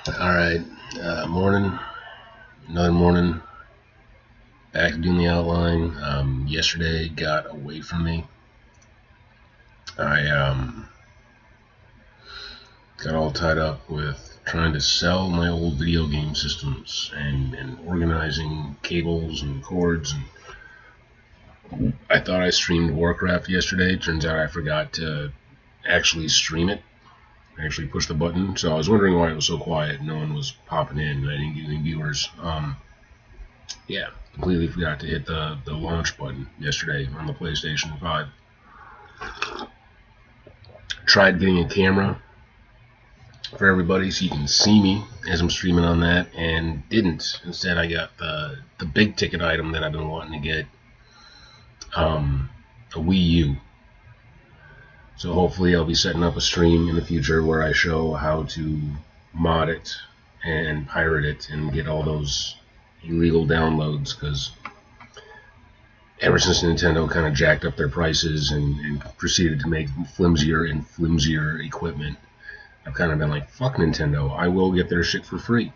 Alright, morning, another morning, back doing the outline. Yesterday got away from me. I got all tied up with trying to sell my old video game systems and organizing cables and cords. And I thought I streamed Warcraft yesterday. Turns out I forgot to actually stream it. I actually pushed the button, so I was wondering why it was so quiet. No one was popping in, and I didn't get any viewers. Yeah, completely forgot to hit the launch button yesterday on the PlayStation 5. Tried getting a camera for everybody so you can see me as I'm streaming on that, and didn't. Instead, I got the big ticket item that I've been wanting to get, a Wii U. So hopefully I'll be setting up a stream in the future where I show how to mod it and pirate it and get all those illegal downloads, because ever since Nintendo kind of jacked up their prices and proceeded to make flimsier and flimsier equipment, I've kind of been like, fuck Nintendo, I will get their shit for free.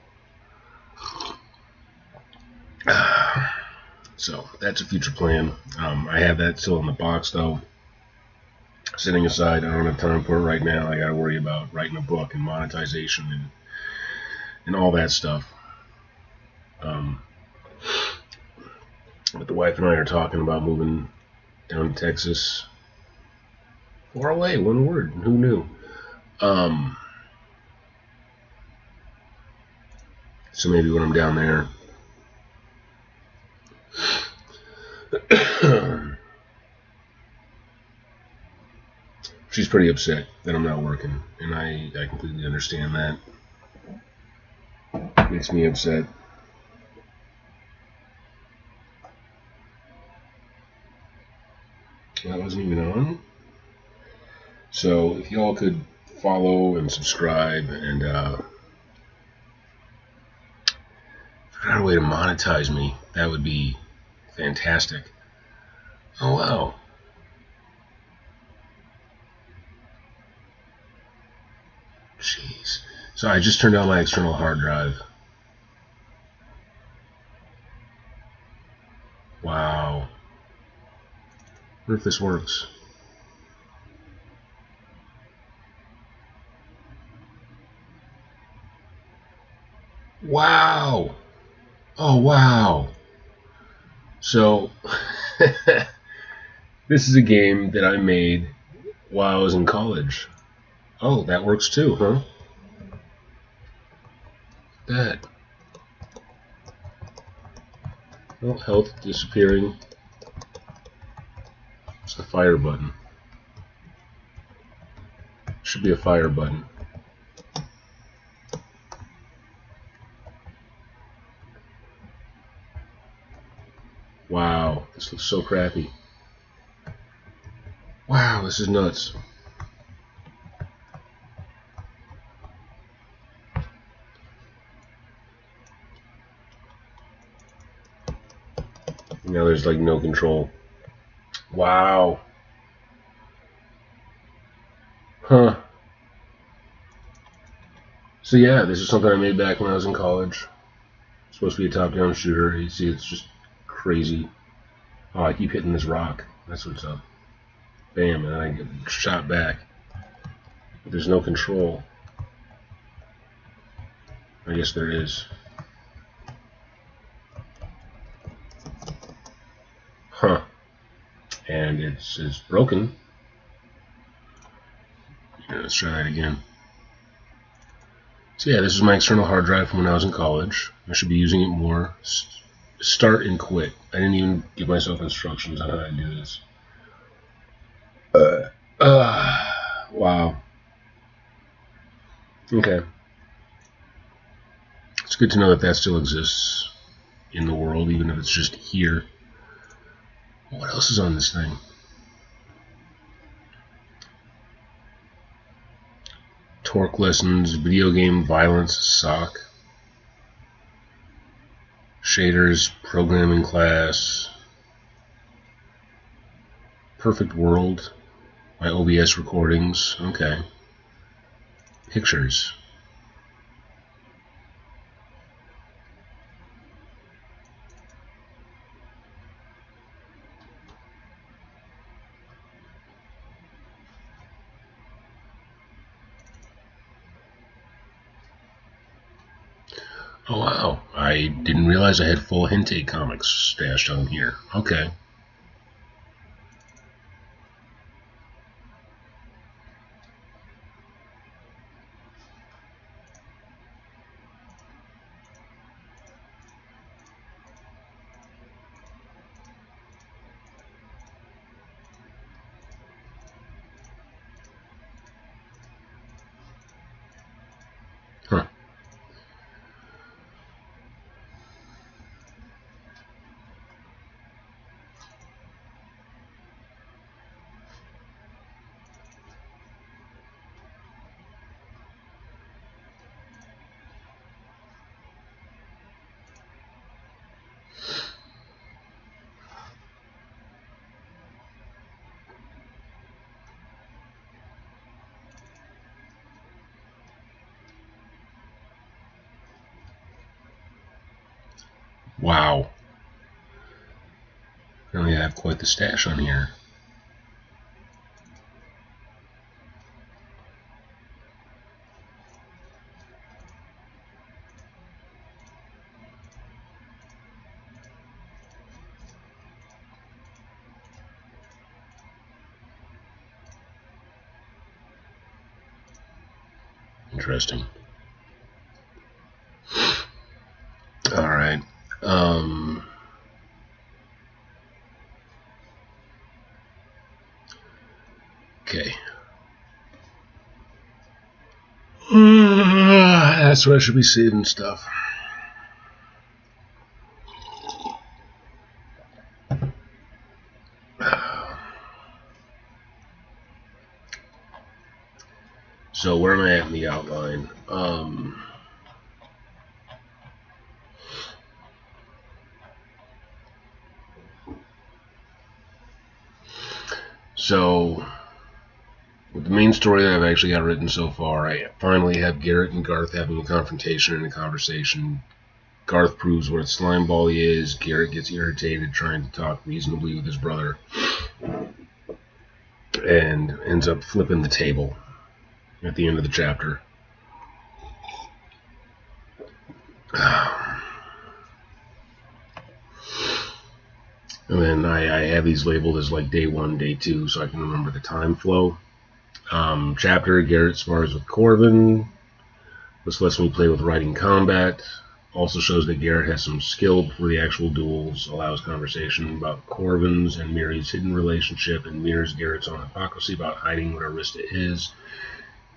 So that's a future plan. I have that still in the box though, sitting aside. I don't have time for it right now. I gotta worry about writing a book and monetization and all that stuff. But the wife and I are talking about moving down to Texas. Far away, one word. Who knew? So maybe when I'm down there, she's pretty upset that I'm not working, and I completely understand that. It makes me upset. That wasn't even on. So if y'all could follow and subscribe and figure out a way to monetize me, that would be fantastic. Oh wow. Jeez. So I just turned on my external hard drive. Wow. I wonder if this works. Wow. Oh wow. So this is a game that I made while I was in college. Oh, that works too, huh? That. Oh, health disappearing. It's the fire button. Should be a fire button. Wow, this looks so crappy. Wow, this is nuts. Now there's like no control. Wow. Huh. So yeah, this is something I made back when I was in college. It's supposed to be a top-down shooter. You see, it's just crazy. Oh, I keep hitting this rock. That's what's up. Bam, and I get shot back. But there's no control. I guess there is. Huh. And it's broken. Yeah, let's try that again. So yeah, this is my external hard drive from when I was in college. I should be using it more. Start and quit. I didn't even give myself instructions on how to do this. Wow. Okay. It's good to know that that still exists in the world, even if it's just here. What else is on this thing? Torque lessons, video game violence, sock. Shaders, programming class. Perfect World, my OBS recordings. Okay. Pictures. Oh wow, I didn't realize I had full hentai comics stashed on here. Okay. Huh. Wow. Really have quite the stash on here. Interesting. All right. Okay. That's where I should be saving stuff. So where am I at in the outline? So with the main story that I've actually got written so far, I finally have Garrett and Garth having a confrontation and a conversation. Garth proves what a slimeball he is. Garrett gets irritated trying to talk reasonably with his brother and ends up flipping the table at the end of the chapter. And then I have these labeled as like day 1, day 2, so I can remember the time flow. Chapter, Garrett spars with Corvin. This lets me play with writing combat. Also shows that Garrett has some skill before the actual duels. Allows conversation about Corvin's and Miri's hidden relationship, and mirrors Garrett's own hypocrisy about hiding what Arista is.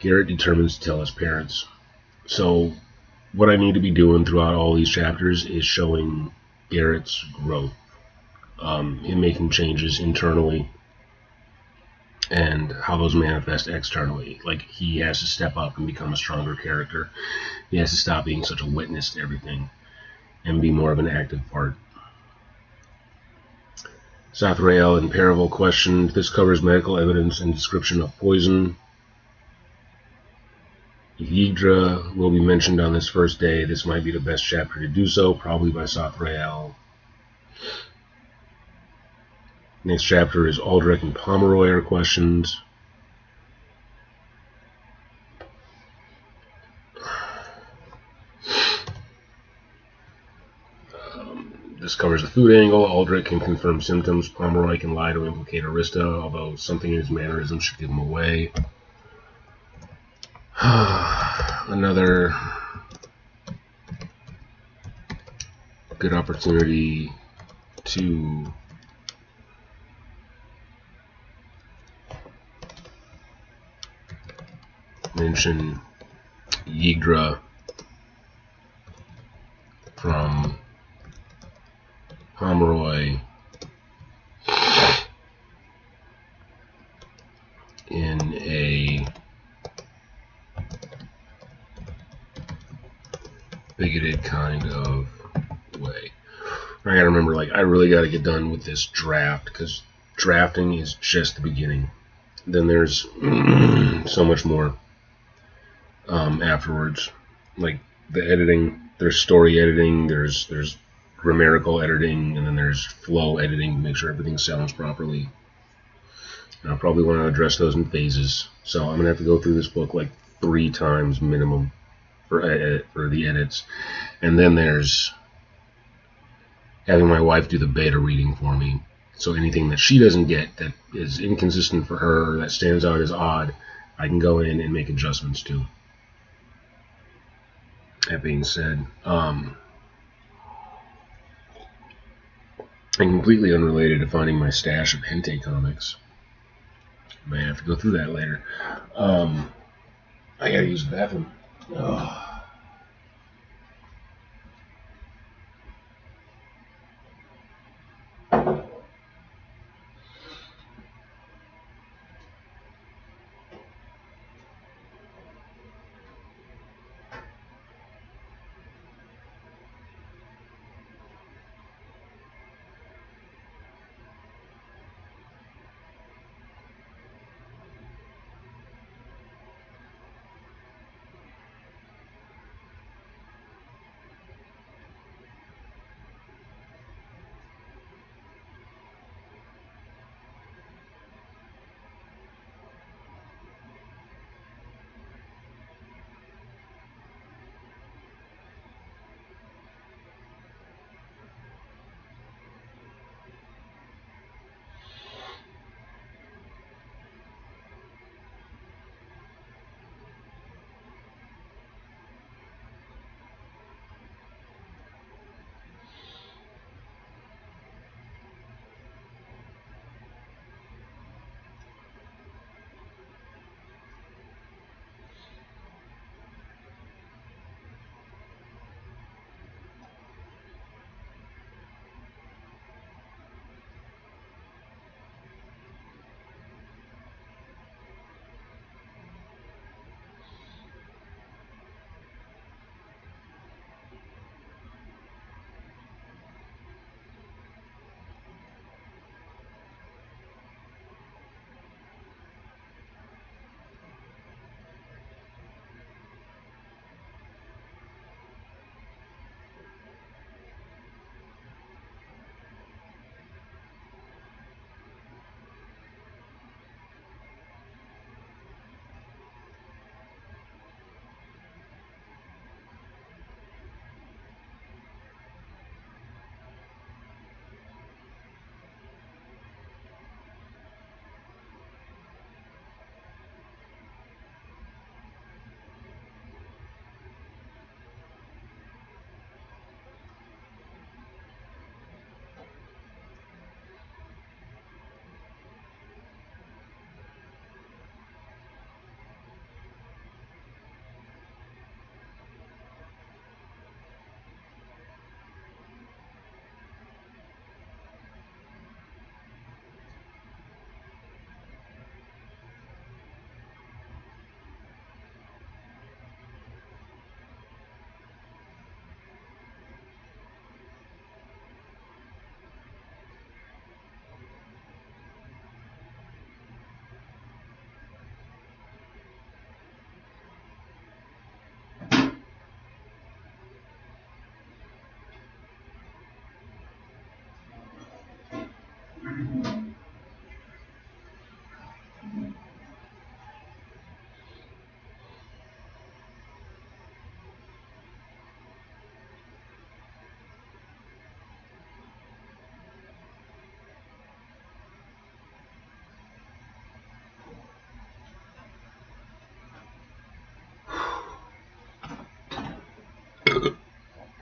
Garrett determines to tell his parents. So what I need to be doing throughout all these chapters is showing Garrett's growth, him making changes internally, and how those manifest externally. Like, he has to step up and become a stronger character. He has to stop being such a witness to everything and be more of an active part. Sathrael and Paravel questioned. This covers medical evidence and description of poison. Yggdra will be mentioned on this first day. This might be the best chapter to do so, probably by Sathrael. Next chapter is Aldrich and Pomeroy are questioned. This covers the food angle. Aldrich can confirm symptoms. Pomeroy can lie to implicate Arista, although something in his mannerism should give him away. Another good opportunity to mention Yggdra from Pomeroy in a bigoted kind of way. I gotta remember, like, I really gotta get done with this draft, because drafting is just the beginning. Then there's so much more afterwards. Like, the editing, there's story editing, there's grammatical editing, and then there's flow editing to make sure everything sounds properly. And I'll probably want to address those in phases. So I'm going to have to go through this book like 3 times minimum for the edits, and then there's having my wife do the beta reading for me. So anything that she doesn't get that is inconsistent for her or that stands out as odd, I can go in and make adjustments to. That being said, and completely unrelated to finding my stash of Hentai comics, I may have to go through that later. I gotta use the bathroom. Oh.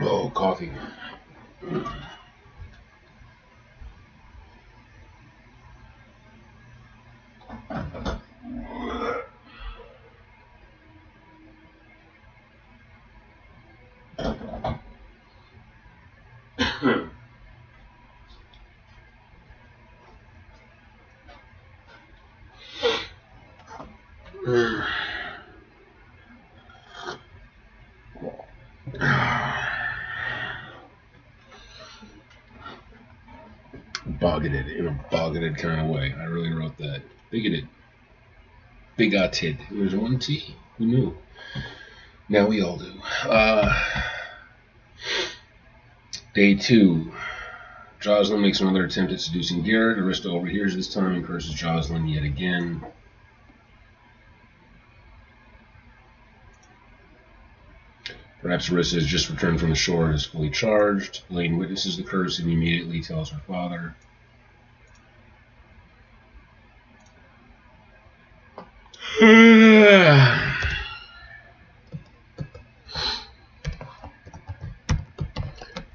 Oh, coffee. Bigoted in a bigoted kind of way. I really wrote that. Bigoted. Bigoted. There's one T. Who knew? Now we all do. Day 2. Jocelyn makes another attempt at seducing Garrett. Arista overhears this time and curses Jocelyn yet again. Rapsarissa has just returned from the shore and is fully charged. Blaine witnesses the curse and immediately tells her father.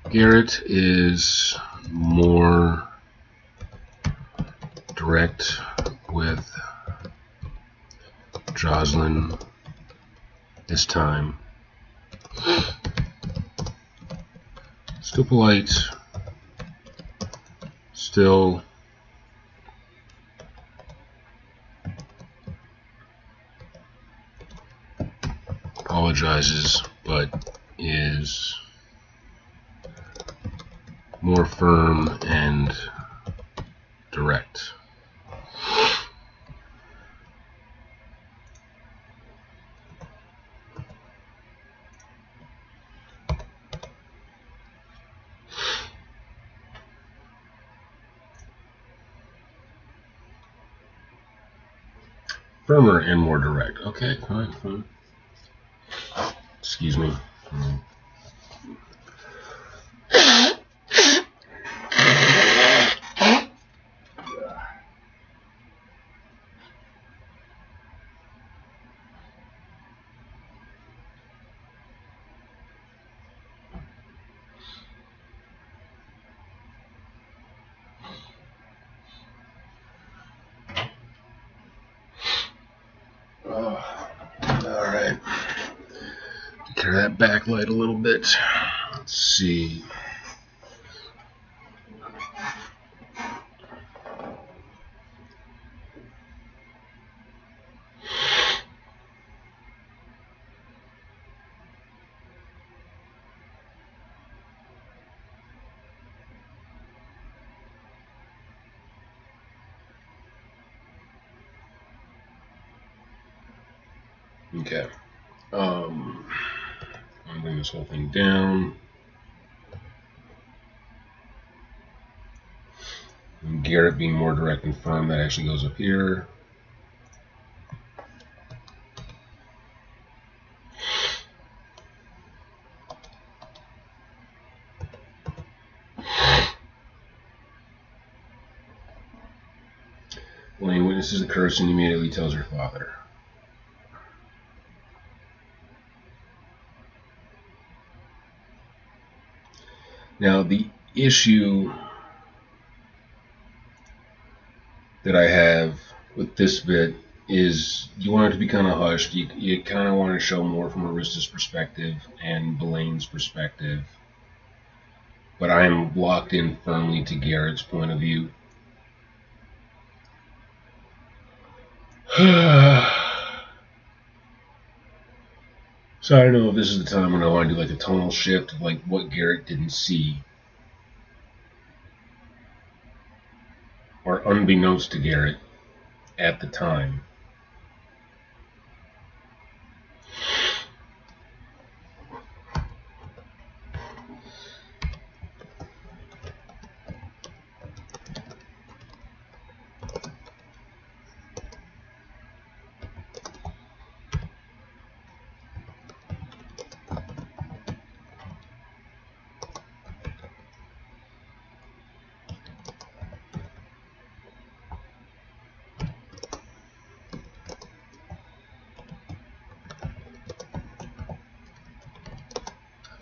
Garrett is more direct with Jocelyn this time. Still polite, still apologizes, but is more firm and direct. Firmer and more direct. Okay, fine. Excuse me. Alright. Carry that backlight a little bit. Let's see. Okay. I'm gonna bring this whole thing down. And Garrett being more direct and firm, that actually goes up here. Blaine witnesses the curse and immediately tells her father. Now, the issue that I have with this bit is you want it to be kind of hushed. You kind of want to show more from Arista's perspective and Blaine's perspective. But I am locked in firmly to Garrett's point of view. So I don't know if this is the time when I want to do like a tonal shift of like what Garrett didn't see. Or unbeknownst to Garrett at the time.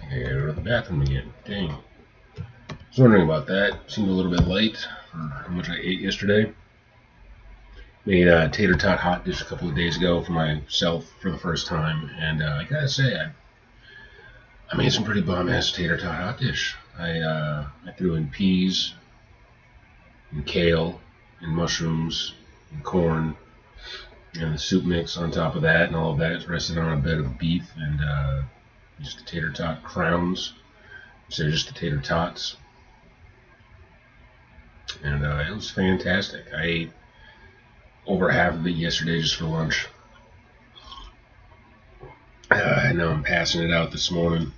I gotta go to the bathroom again. Dang. I was wondering about that. Seemed a little bit late for how much I ate yesterday. Made a tater tot hot dish a couple of days ago for myself for the first time, and I gotta say, I made some pretty bomb-ass tater tot hot dish. I threw in peas, and kale, and mushrooms, and corn, and the soup mix on top of that, and all of that is rested on a bed of beef and just the tater tot crowns instead of just the tater tots. And it was fantastic. I ate over half of it yesterday just for lunch. And now I'm passing it out this morning.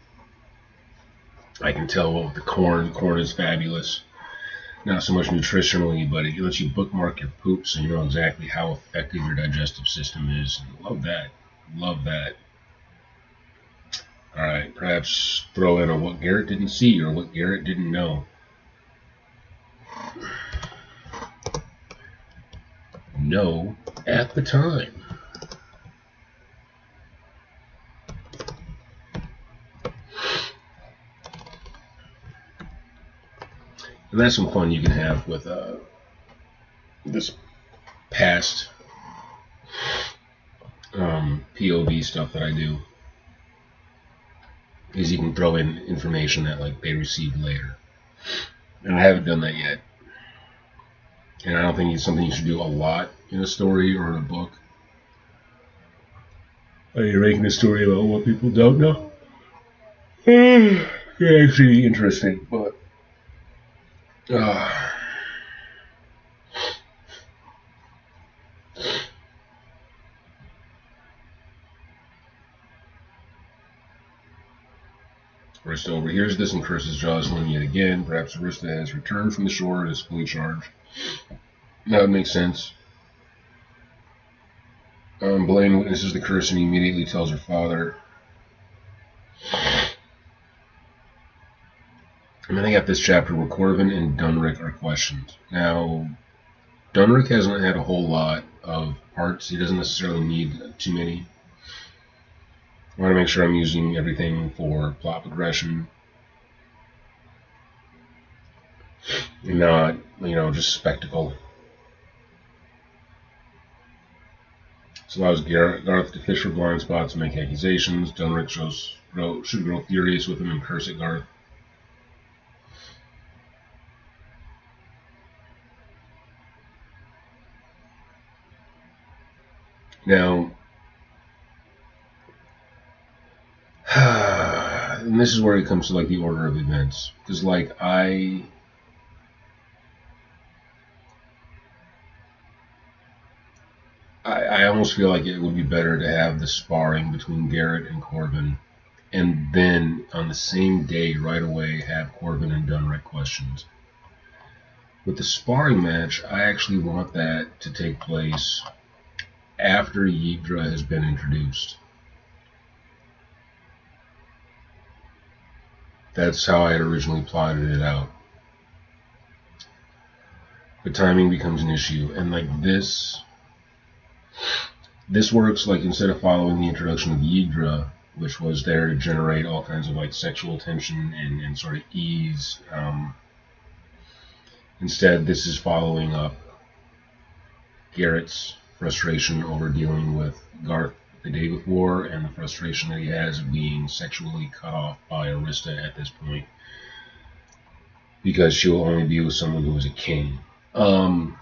I can tell with the corn. Corn is fabulous. Not so much nutritionally, but it lets you bookmark your poop so you know exactly how effective your digestive system is. And love that. Love that. Alright, perhaps throw in a what Garrett didn't see or what Garrett didn't know. Know at the time. And that's some fun you can have with this past POV stuff that I do. Is you can throw in information that like they received later. And I haven't done that yet. And I don't think it's something you should do a lot in a story or in a book. Are you making a story about what people don't know? Yeah, actually interesting, but Arista overhears this and curses Jocelyn yet again. Perhaps Arista has returned from the shore and is fully charged. That would make sense. Blaine witnesses the curse and immediately tells her father. And then I got this chapter where Corvin and Dunrick are questioned. Now, Dunrick hasn't had a whole lot of parts. He doesn't necessarily need too many. I want to make sure I'm using everything for plot progression. And not, just spectacle. This allows Garth to fish for blind spots and make accusations. Dunrick should grow furious with him and curse at Garth. Now, and this is where it comes to like the order of events, because like I almost feel like it would be better to have the sparring between Garrett and Corvin, and then on the same day right away have Corvin and Dunrick questions. With the sparring match, I actually want that to take place after Yggdra has been introduced. That's how I had originally plotted it out. But timing becomes an issue, and like this works like instead of following the introduction of Yggdra, which was there to generate all kinds of like sexual tension and sort of ease. Instead, this is following up Garrett's frustration over dealing with Garth the day before and the frustration that he has of being sexually cut off by Arista at this point because she will only be with someone who is a king. And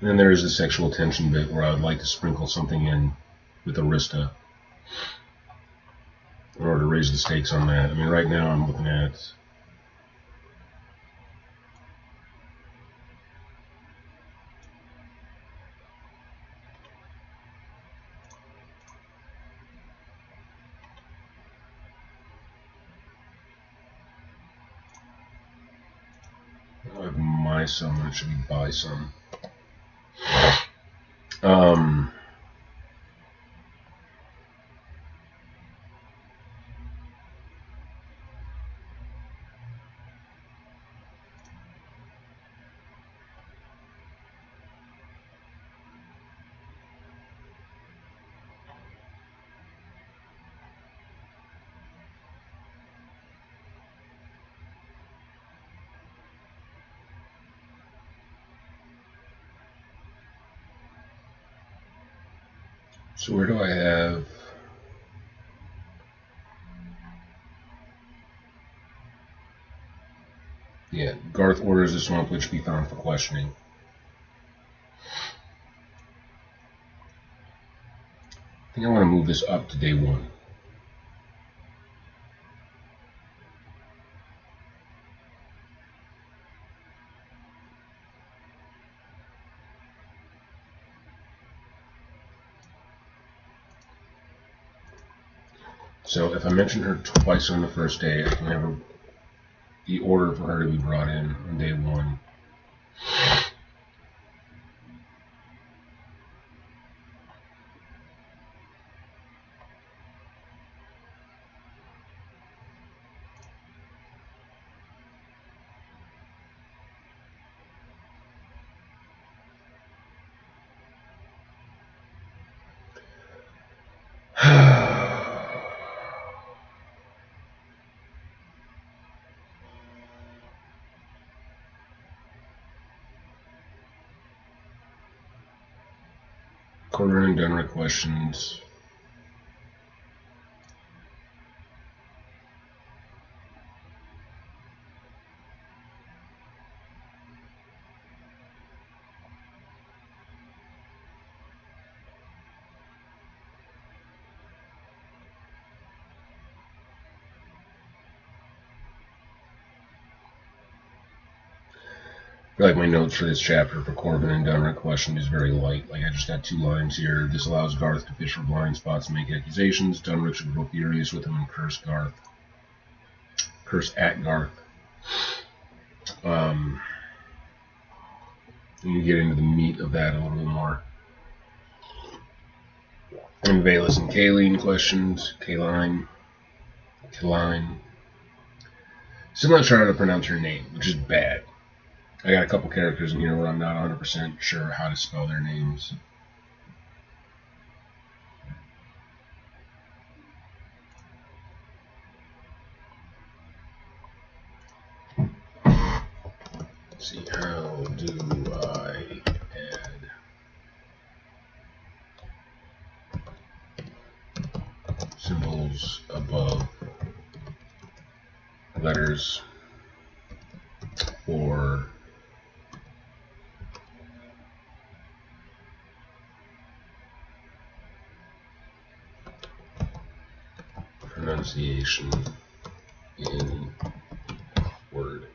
then there is the sexual tension bit where I would like to sprinkle something in with Arista in order to raise the stakes on that. I mean, right now I'm looking at my sum, and it should be by sum. So where do I have? Yeah, Garth orders the Swamp Witch be found for questioning. I think I want to move this up to day 1. So if I mention her twice on the first day, I can have her the order for her to be brought in on day one. Corbin and Dunrick questions. I feel like my notes for this chapter for Corbin and Dunrick question is very light. Like, I just got 2 lines here. This allows Garth to fish for blind spots and make accusations. Dunrick should grow furious with him and curse at Garth. You get into the meat of that a little bit more. And Valus and Kaline questions. Kaline. Still not sure how to pronounce her name, which is bad. I got a couple characters in here where I'm not 100% sure how to spell their names. Let's see, how do I add symbols above letters for pronunciation in Word?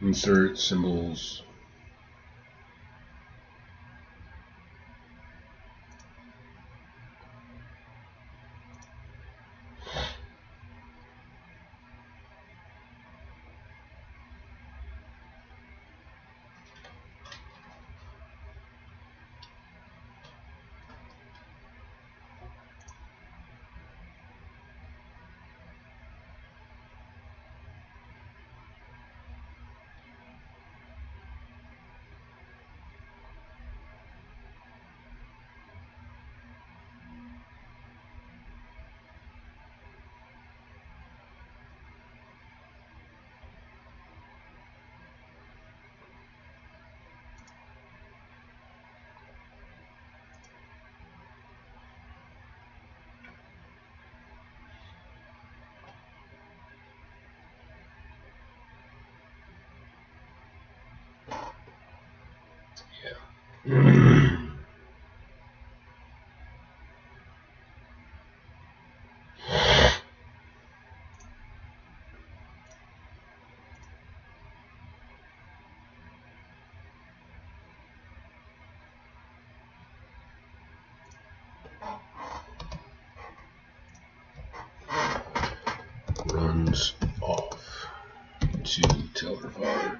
Insert symbols. Runs off to tell her father.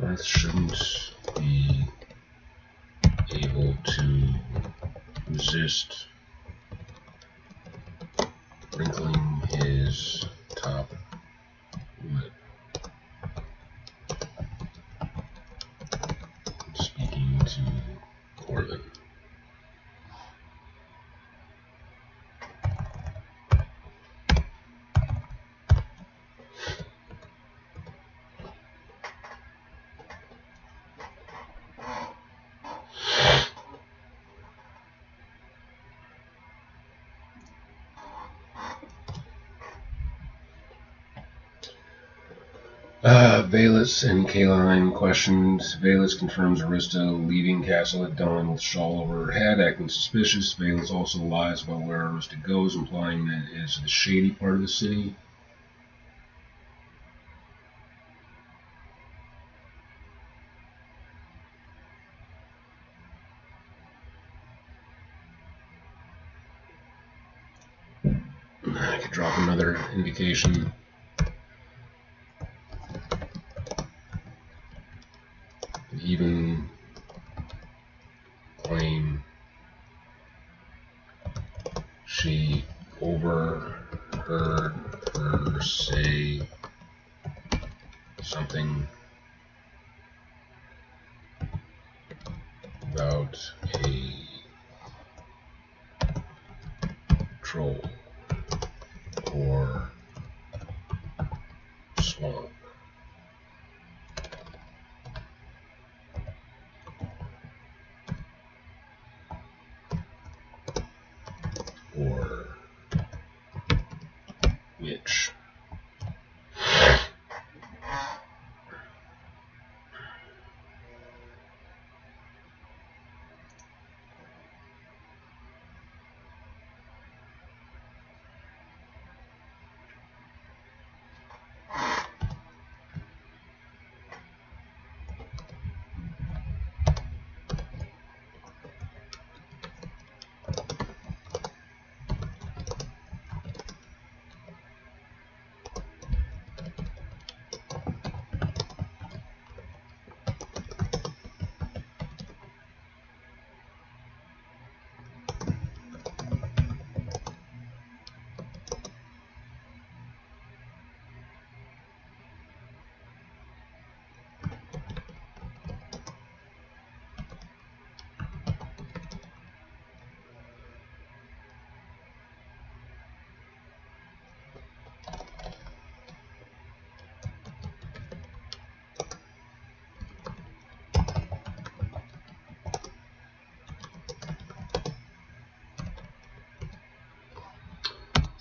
Garth shouldn't be able to resist wrinkling his top lip. Speaking to Corbin. Valus and Kaline questioned. Valus confirms Arista leaving castle at dawn with shawl over her head, acting suspicious. Valus also lies about where Arista goes, implying that it is the shady part of the city. I could drop another indication. Even claim she overheard her say something about a troll or swamp. Or witch.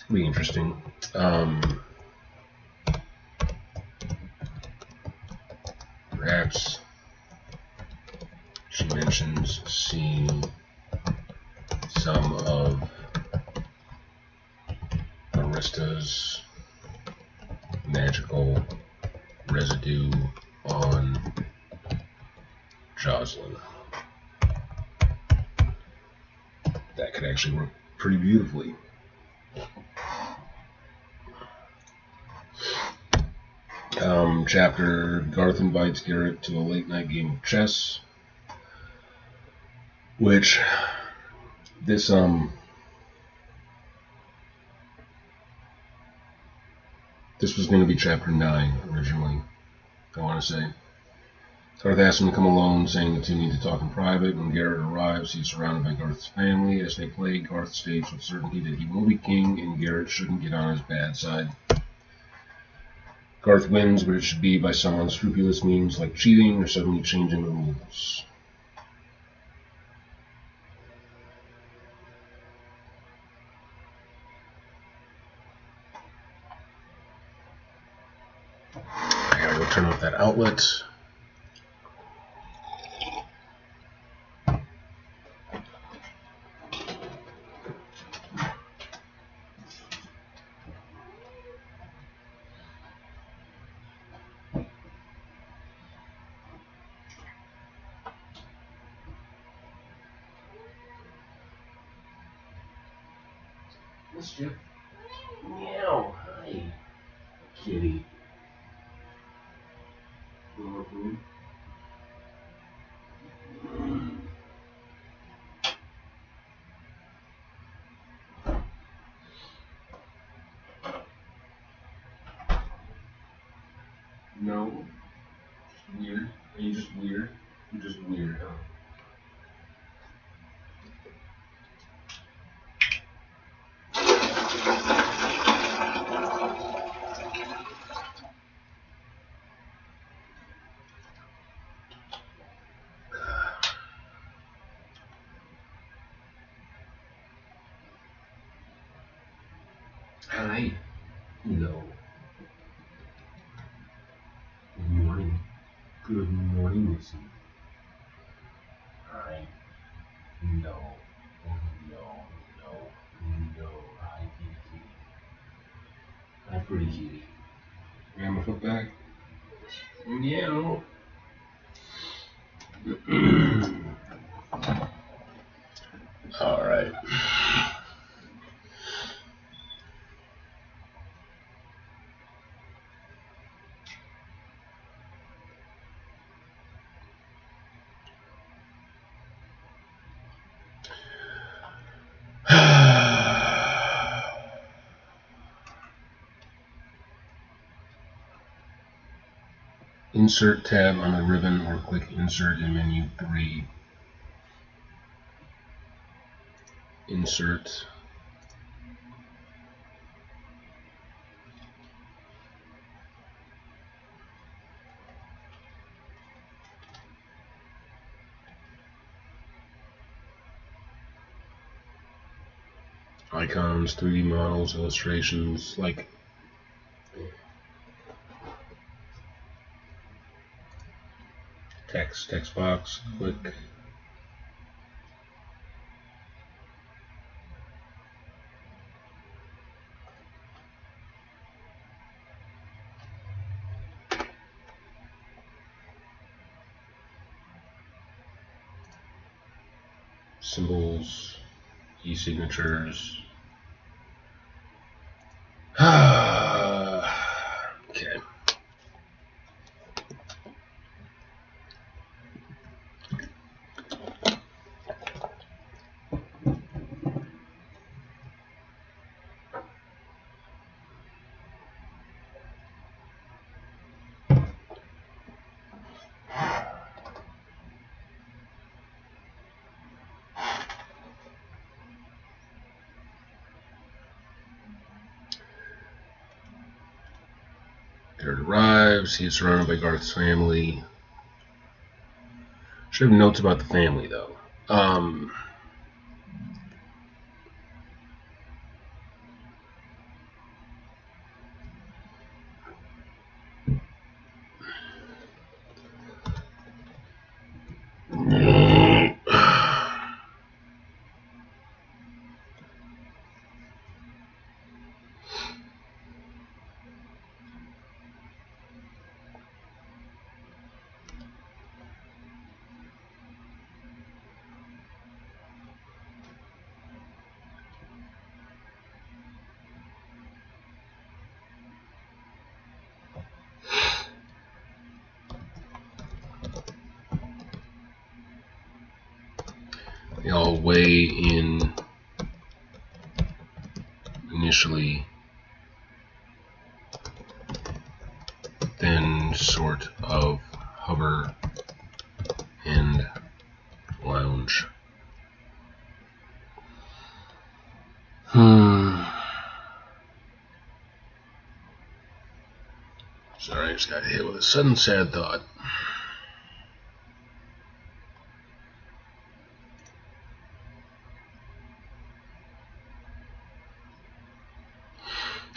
Be interesting. Perhaps she mentions seeing some of Arista's magical residue on Jocelyn. That could actually work pretty beautifully. Chapter, Garth invites Garrett to a late night game of chess, which this was going to be chapter 9 originally, I want to say. Garth asks him to come alone, saying the two need to talk in private. When Garrett arrives, he's surrounded by Garth's family. As they play, Garth states with certainty that he will be king and Garrett shouldn't get on his bad side. Garth wins, but it should be by some unscrupulous means like cheating or suddenly changing the rules. I gotta go turn off that outlet. Mischief. Meow. Hi, kitty. You want food? No. Weird. Are you just weird? You're just weird, huh? Hi. Hello. Good morning. Good morning, Missy. Hi. No. Oh, no. No. No. Hi, kitty kitty. Hi, pretty kitty. Grandma foot back? Meow. All right. Insert tab on the ribbon or click Insert in menu 3. Insert. Icons, 3D models, illustrations, like text box, click. Symbols, e-signatures. Okay. Garrett arrives. He is surrounded by Garth's family. Should have notes about the family, though. They all weigh in initially, then sort of hover and lounge. Sorry, I just got hit with a sudden sad thought.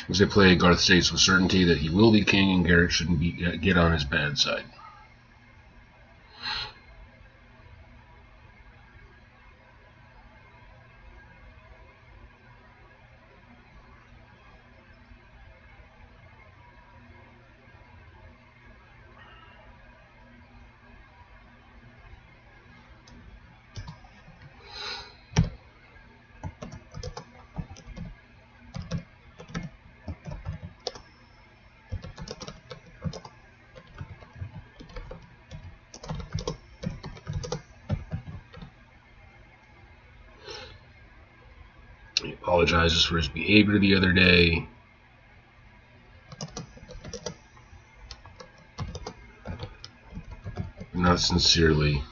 As they play, Garth states with certainty that he will be king and Garrett shouldn't get on his bad side. He apologizes for his behavior the other day. not sincerely.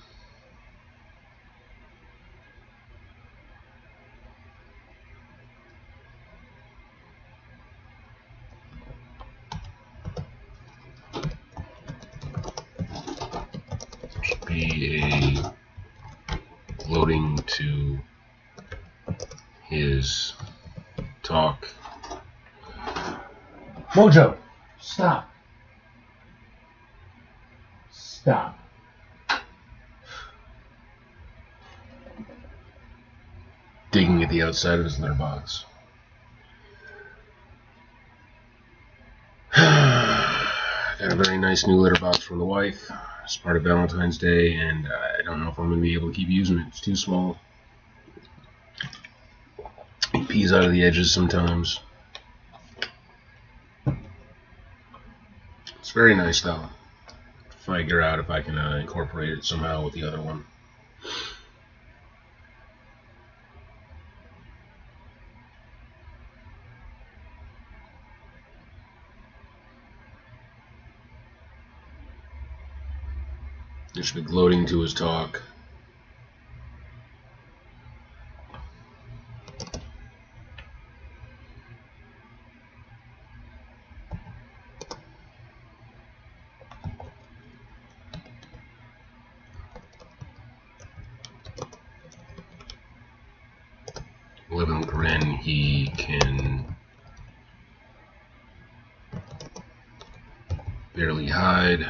Should be a gloating to his talk. Mojo, stop. Stop. Digging at the outside of his litter box. Got a very nice new litter box from the wife as part of Valentine's Day, and I don't know if I'm going to be able to keep using it. It's too small. It pees out of the edges sometimes. It's very nice though. Figure out if I can incorporate it somehow with the other one. It should be gloating to his talk. Living grin, he can barely hide.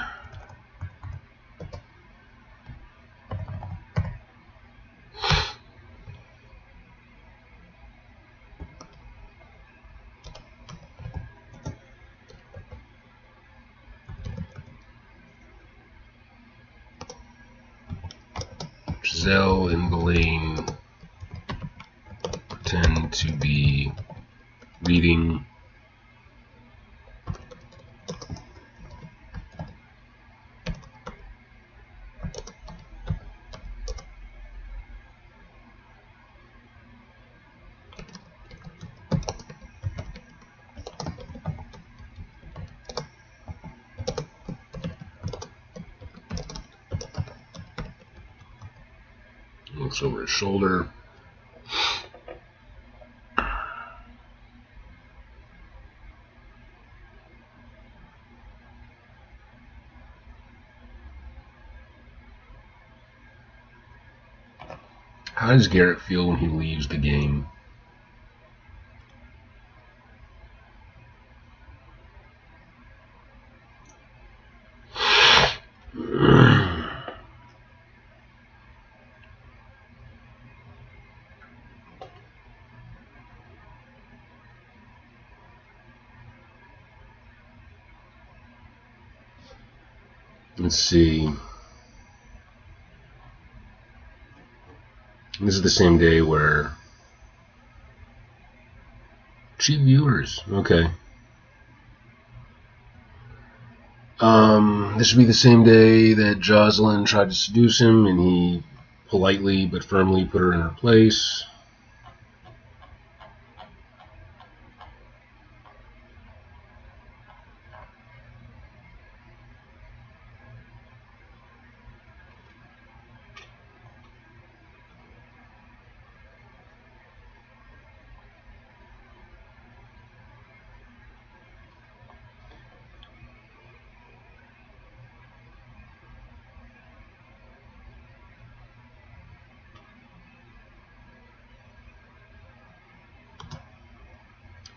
Giselle and Blaine pretend to be reading. Looks over his shoulder. How does Garrett feel when he leaves the game? Let's see. This is the same day where cheap viewers. Okay. This would be the same day that Jocelyn tried to seduce him, and he politely but firmly put her in her place.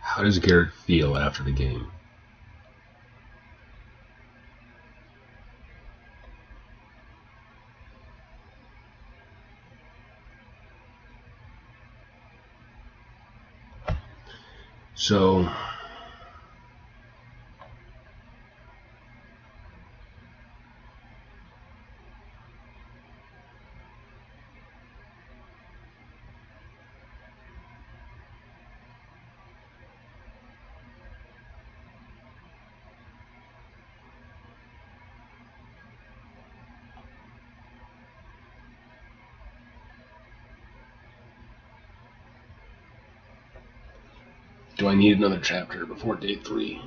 How does Garrett feel after the game? So, do I need another chapter before day 3?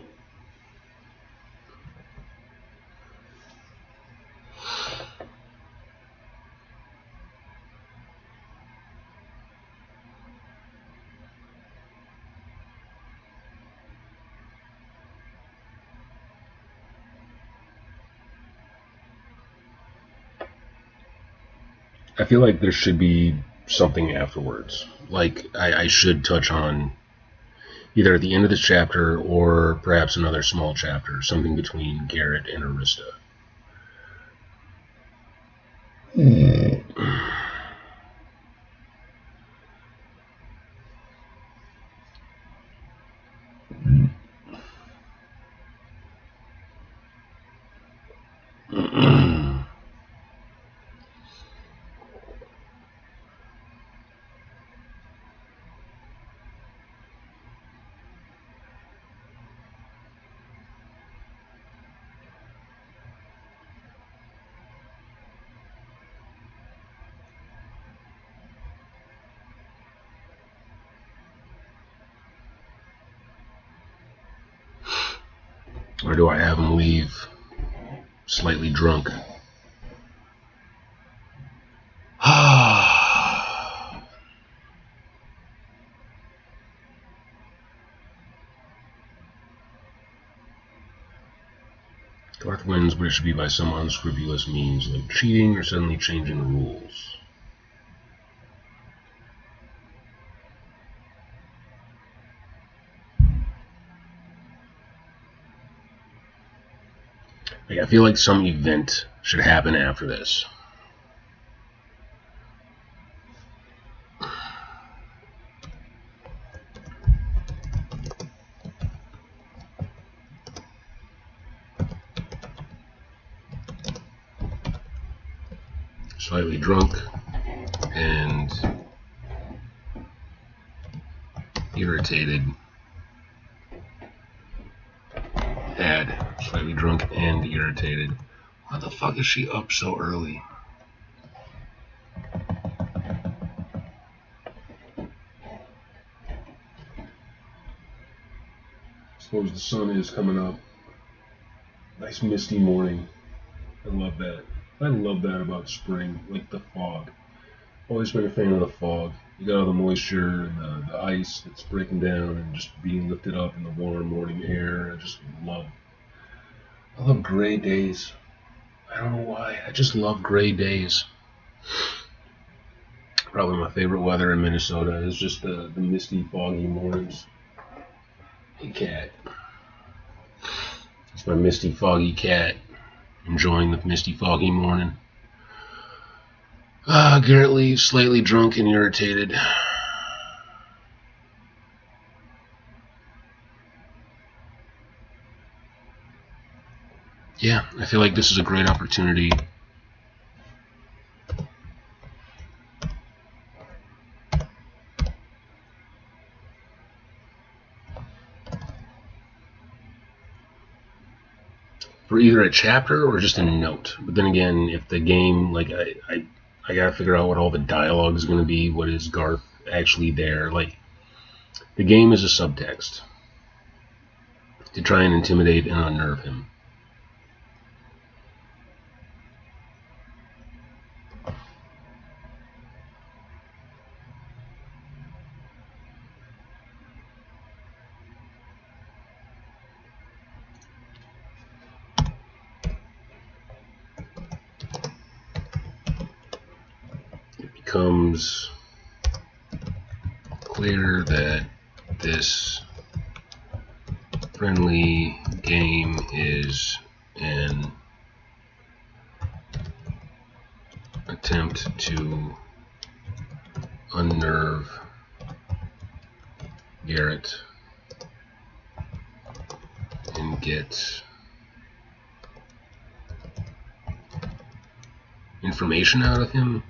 I feel like there should be something afterwards. Like I should touch on either at the end of this chapter or perhaps another small chapter, something between Garrett and Arista. Or do I have him leave slightly drunk? Darth wins, but it should be by some unscrupulous means, like cheating or suddenly changing the rules. Like, I feel like some event should happen after this. Slightly drunk and irritated. Add slightly drunk and irritated. Why the fuck is she up so early? I suppose the sun is coming up. Nice misty morning. I love that. I love that about spring, like the fog. Always been a fan of the fog. You got all the moisture and the ice that's breaking down and just being lifted up in the warm morning air. I love gray days. I don't know why. I just love gray days. Probably my favorite weather in Minnesota is just the misty, foggy mornings. Hey, cat. It's my misty, foggy cat enjoying the misty, foggy morning. Garrett leaves slightly drunk and irritated. Yeah, I feel like this is a great opportunity for either a chapter or just a note. But then again, if the game, like, I gotta figure out what all the dialogue is gonna be. What is Garth actually there? Like, the game is a subtext to try and intimidate and unnerve him. It becomes clear that this friendly game is an attempt to unnerve Garrett and get information out of him.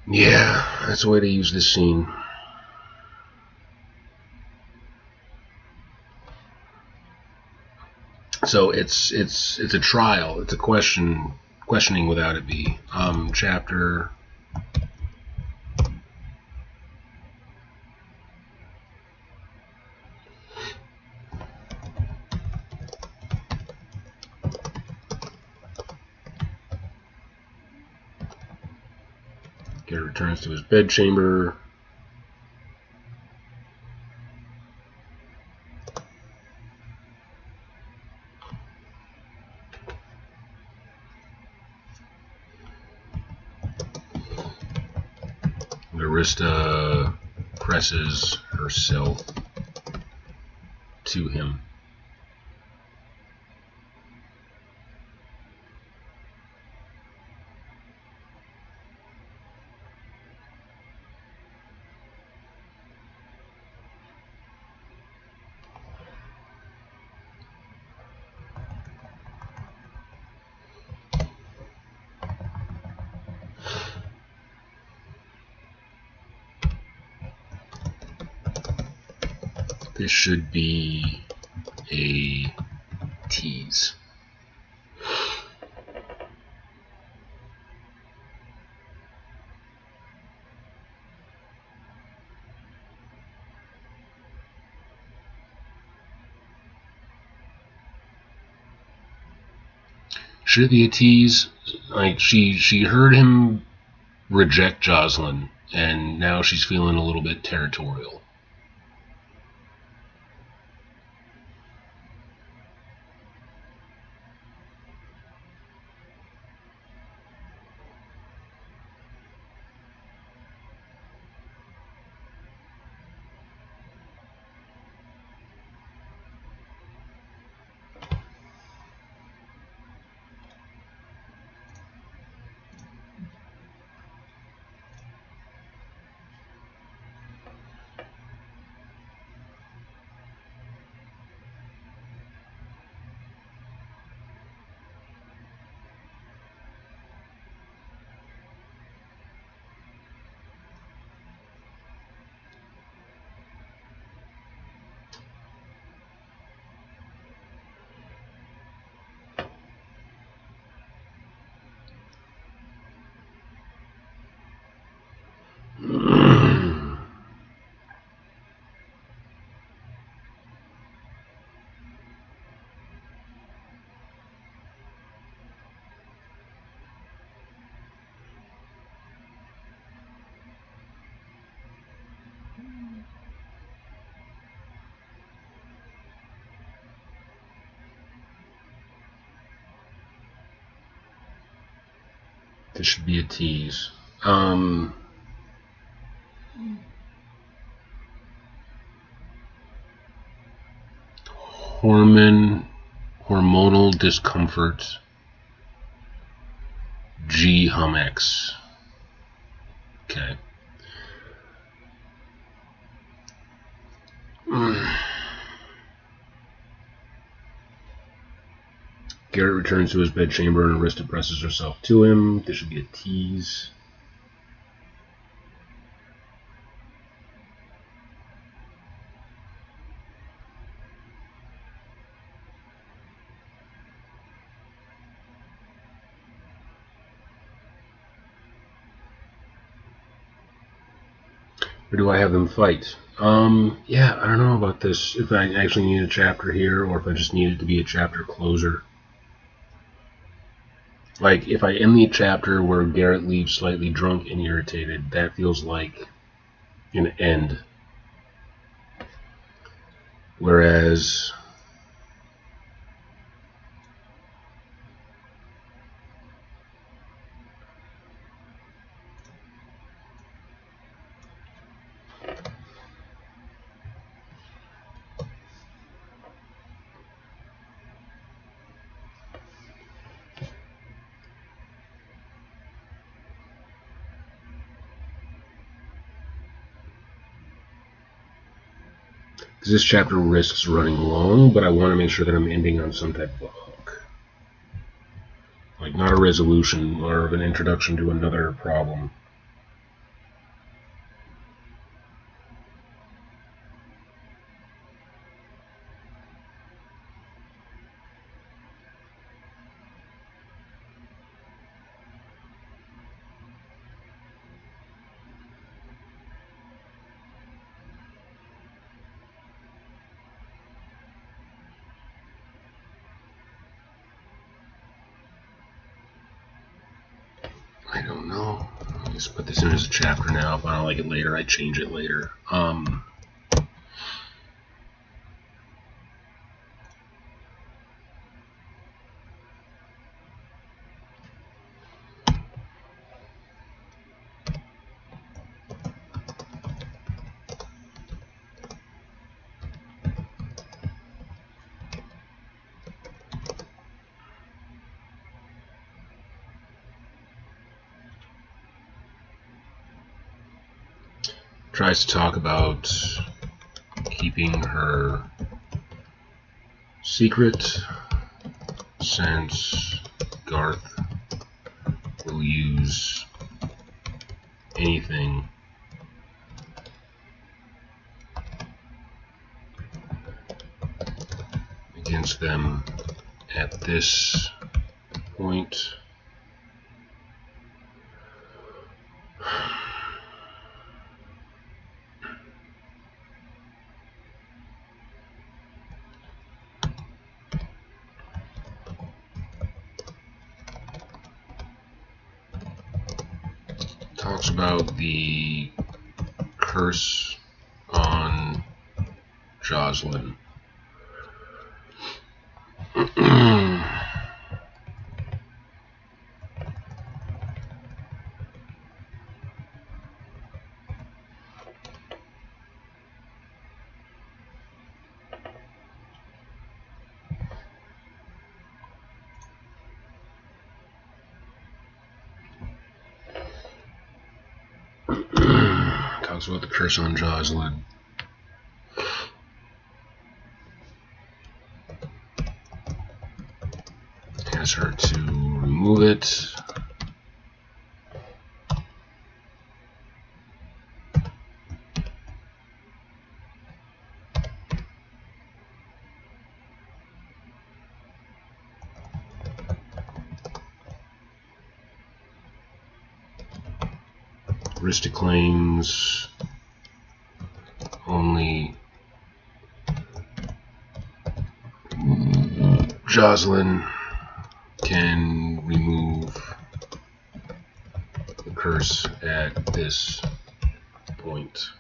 Yeah, that's a way to use this scene. So it's a trial. It's a questioning without it be. Chapter. Garrett returns to his bedchamber. Arista presses herself to him. This should be a tease. Should it be a tease? Like she heard him reject Jocelyn, and now she's feeling a little bit territorial. This should be a tease. Hormonal discomfort. G Humex. Okay. Garrett returns to his bedchamber and Arista presses herself to him. This should be a tease. Or do I have them fight? Yeah, I don't know about this. If I actually need a chapter here, or if I just need it to be a chapter closer. Like, if I end the chapter where Garrett leaves slightly drunk and irritated, that feels like an end. Whereas this chapter risks running long, but I want to make sure that I'm ending on some type of a hook. Like, not a resolution or an introduction to another problem. I don't know. I'll just put this in as a chapter now. If I don't like it later, I change it later. tries to talk about keeping her secret since Garth will use anything against them at this point. Talks about the curse on Jocelyn. Talks about the curse on Jocelyn. Asks her to remove it. Arista claims only Jocelyn can remove the curse at this point.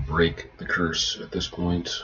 Break the curse at this point.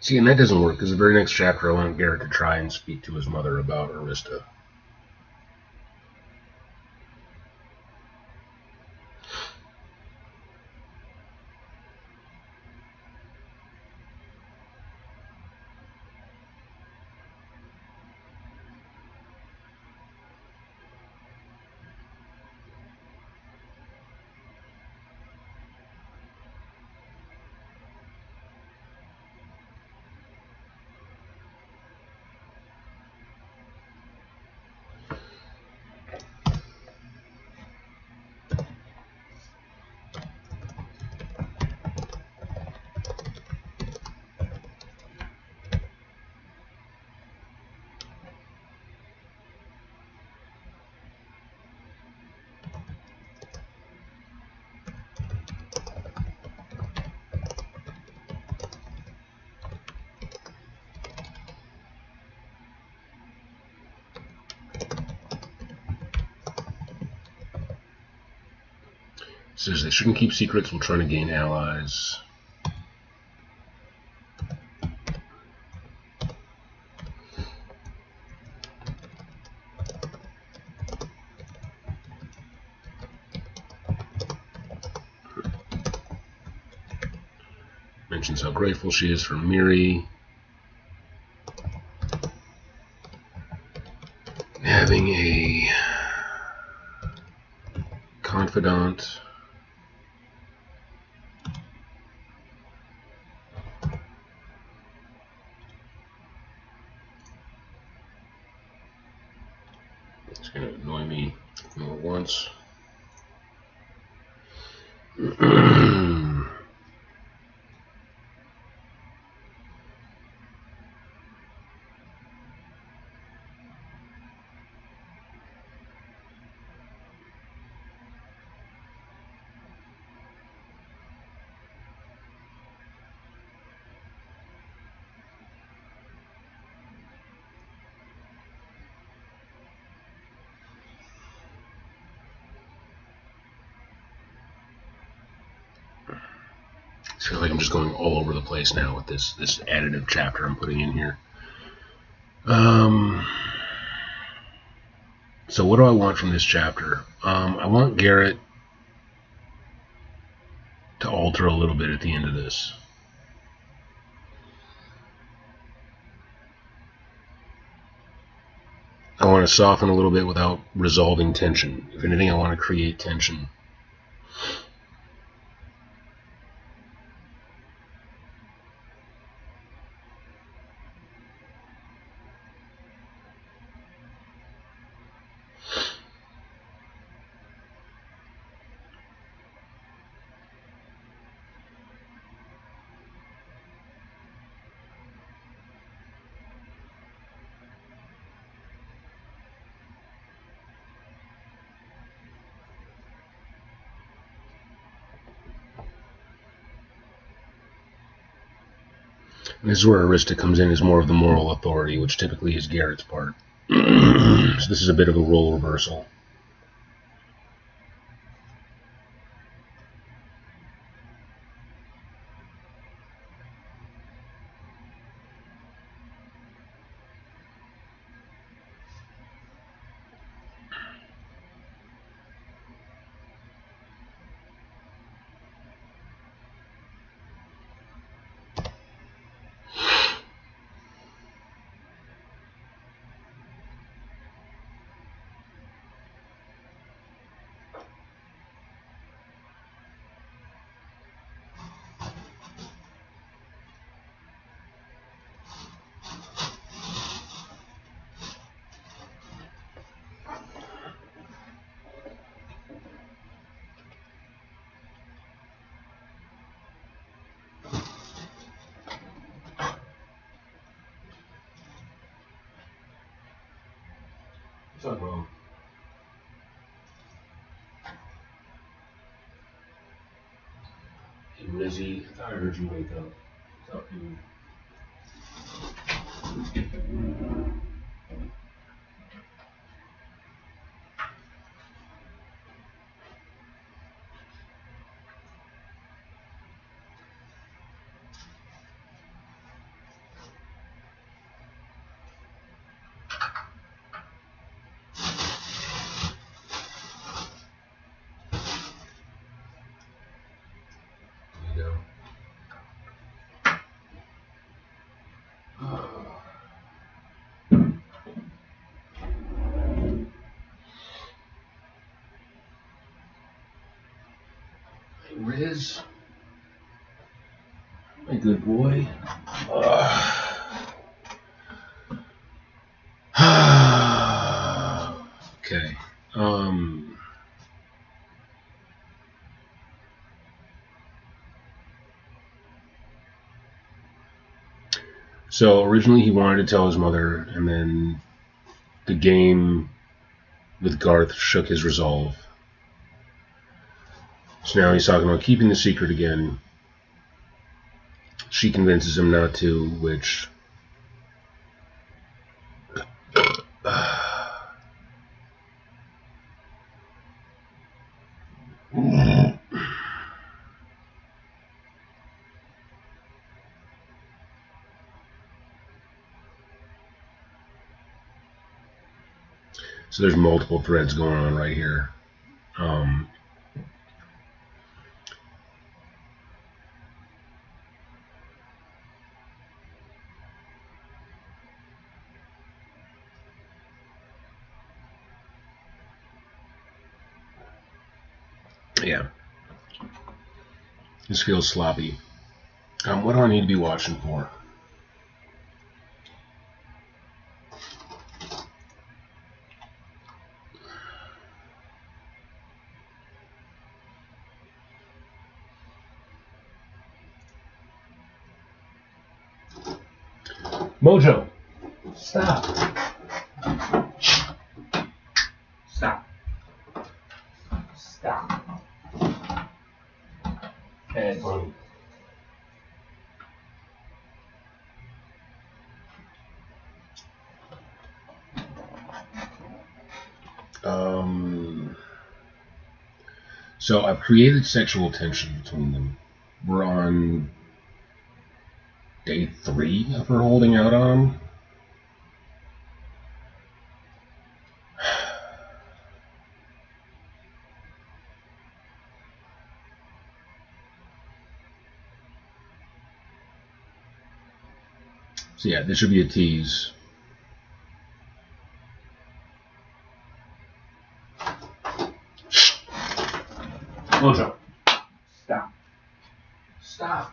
See, and that doesn't work because the very next chapter I want Garrett to try and speak to his mother about Arista. Says they shouldn't keep secrets while trying to gain allies. Mentions how grateful she is for Miri. having a confidant. It's going to annoy me more once. I feel like I'm just going all over the place now with this additive chapter I'm putting in here. So what do I want from this chapter? I want Garrett to alter a little bit at the end of this. I want to soften a little bit without resolving tension. If anything, I want to create tension. And this is where Arista comes in as more of the moral authority, which typically is Garrett's part. So this is a bit of a role reversal. What's up, bro? Hey, Rizzy, I thought I heard you wake up. What's up, dude? There you go. Hey, Riz. My good boy. Okay. So originally he wanted to tell his mother, and then the game with Garth shook his resolve. So now he's talking about keeping the secret again. She convinces him not to, which... So there's multiple threads going on right here. Yeah. This feels sloppy. What do I need to be watching for? Mojo, stop. Stop. Stop. And funny. So I've created sexual tension between them. We're on day 3 of her holding out on him. So yeah, this should be a tease. Mojo, stop. Stop.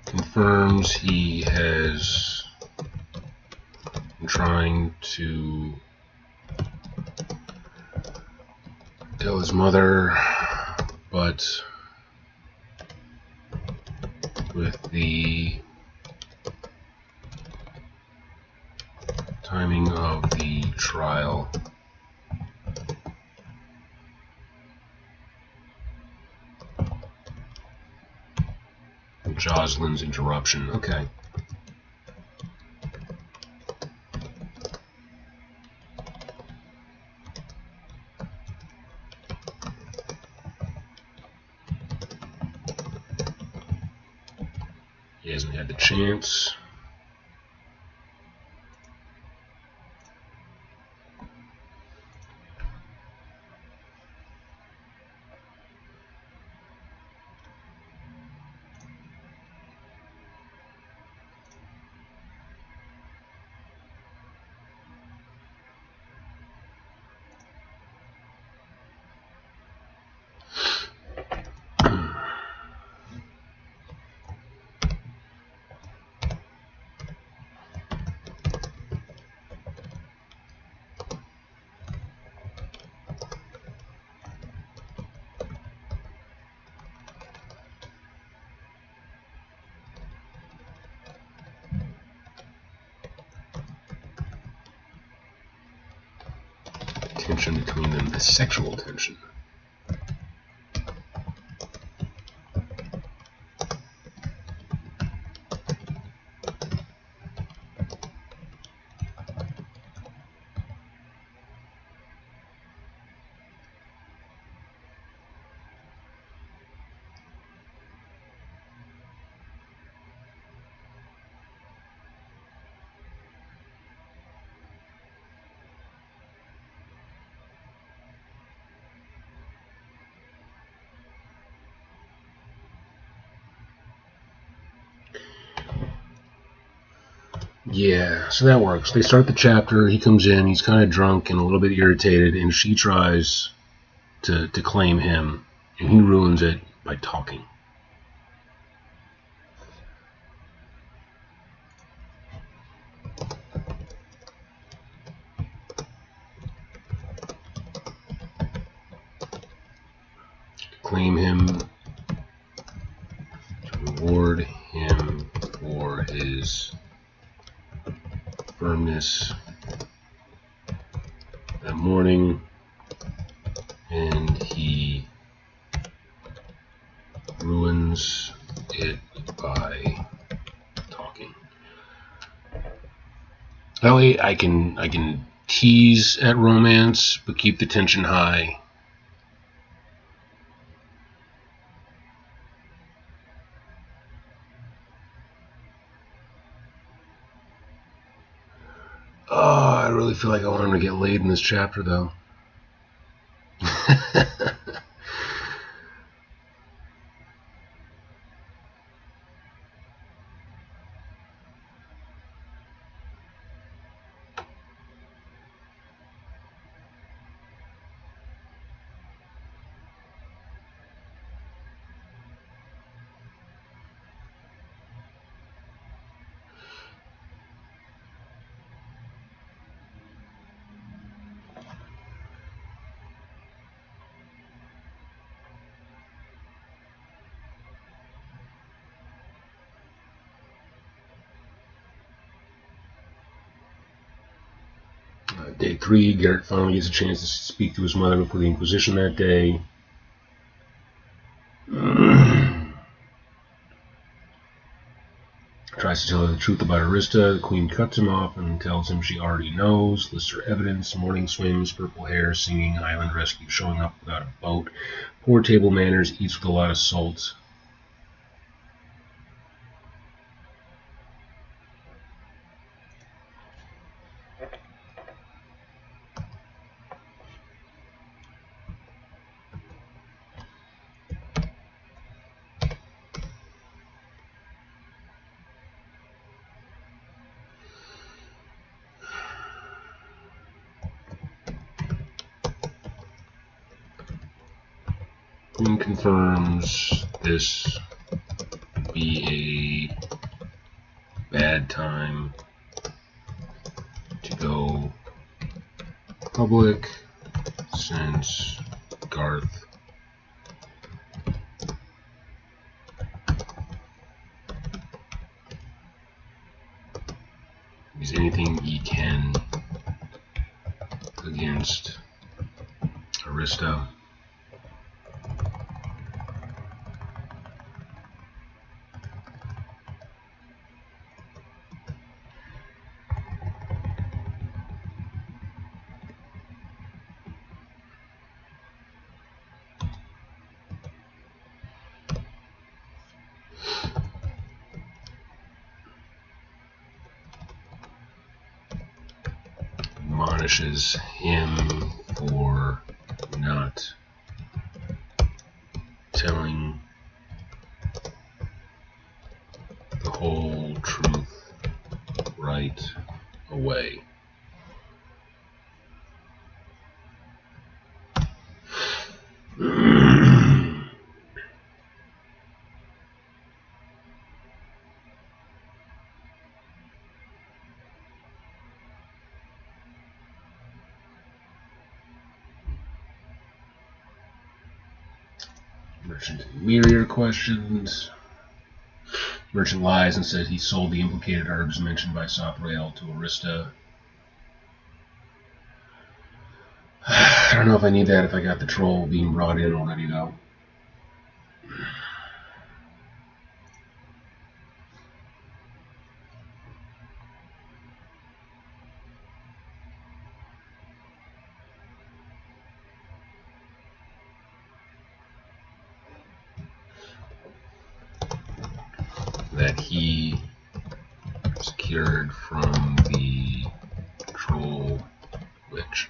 Confirms he has been trying to tell his mother, but with the timing of the trial, Jocelyn's interruption. Okay. He hasn't had the chance. Tension between them, the sexual tension. Yeah, so that works. They start the chapter, he comes in, he's kind of drunk and a little bit irritated, and she tries to claim him, and he ruins it by talking. acclaim him, to reward him for his firmness that morning, and he ruins it by talking. That way I can tease at romance but keep the tension high. Oh, I really feel like I want him to get laid in this chapter, though. Day 3, Garrett finally gets a chance to speak to his mother before the Inquisition that day. Tries to tell her the truth about Arista. The Queen cuts him off and tells him she already knows. Lists her evidence: morning swims, purple hair, singing, island rescue, showing up without a boat, poor table manners, eats with a lot of salt. Queen confirms this would be a bad time to go public since Garth is anything he can against Arista. Admonishes him for not telling the whole truth right away. Merchant Myriad questions. Merchant lies and says he sold the implicated herbs mentioned by Soprael to Arista. I don't know if I need that if I got the troll being brought in already, though. That he was cured from the troll witch.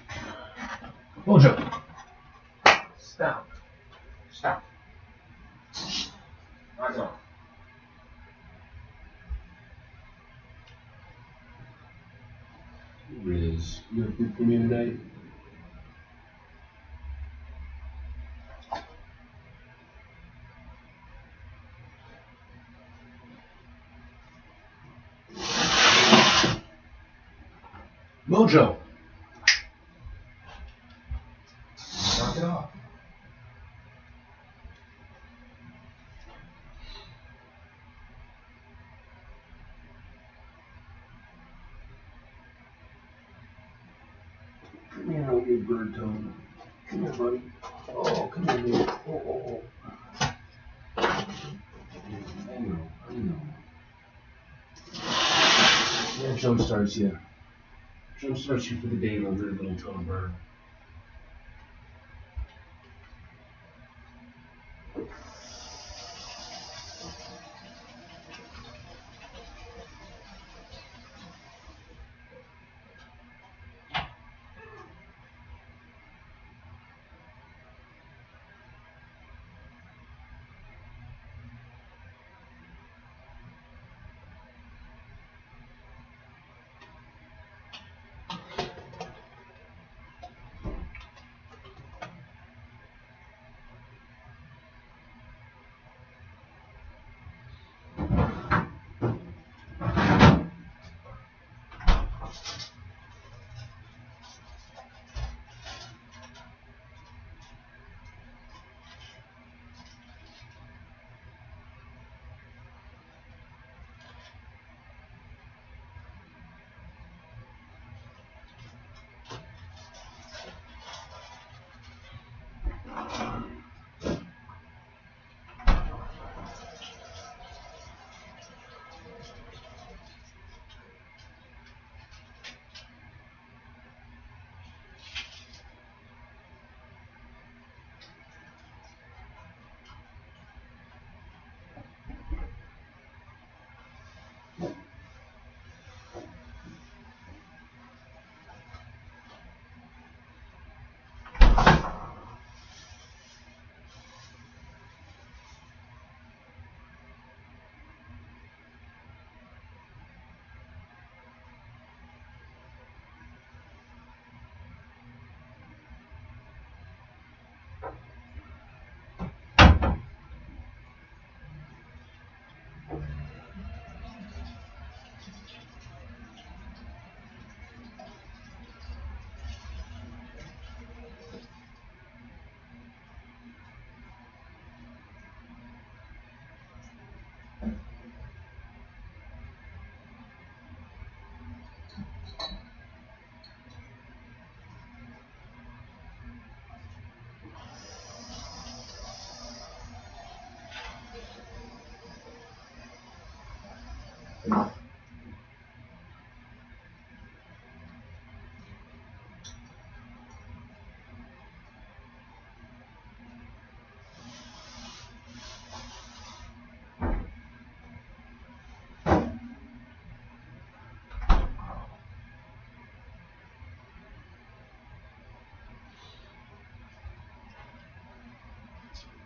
Mojo. Stop. Stop. Eyes off. Riz, you have food for me tonight? Mojo. Knock it off. don't need bird tone. Come here, buddy. Oh, come here, baby. Oh. I know. Yeah, jump starts you. Jump starts you for the day, little little tone bird.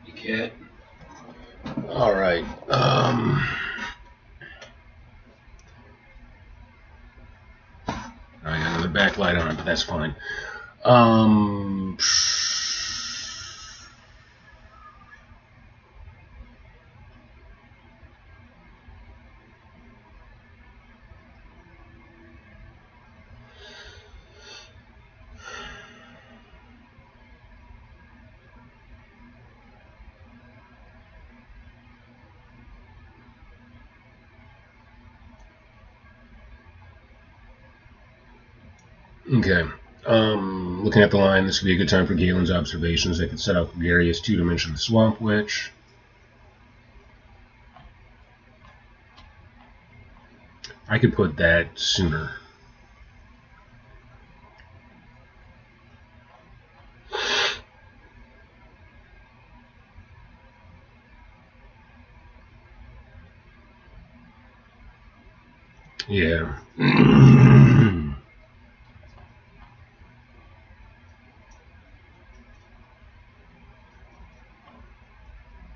You cat. All right. I got another backlight on, but that's fine. Okay. Looking at the line, this would be a good time for Galen's observations. They could set up Gregarious 2-dimensional Swamp Witch. I could put that sooner. Yeah.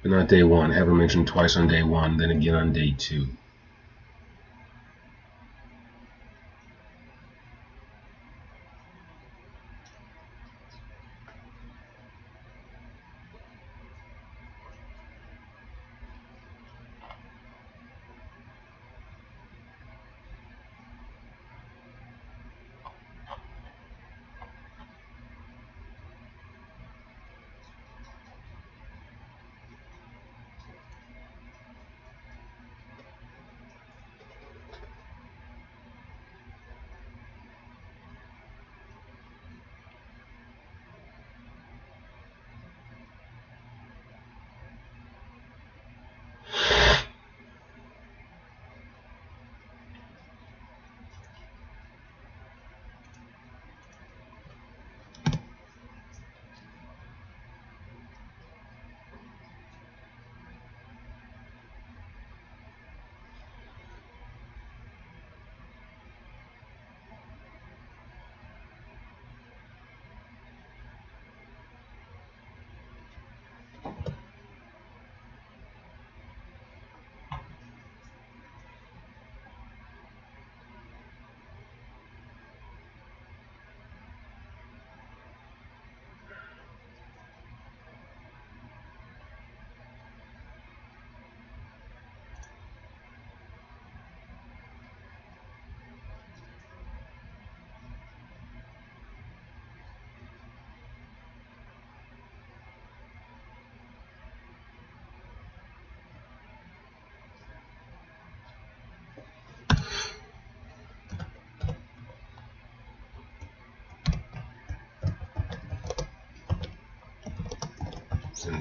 But not day one. Have her mentioned twice on day one, then again on day two.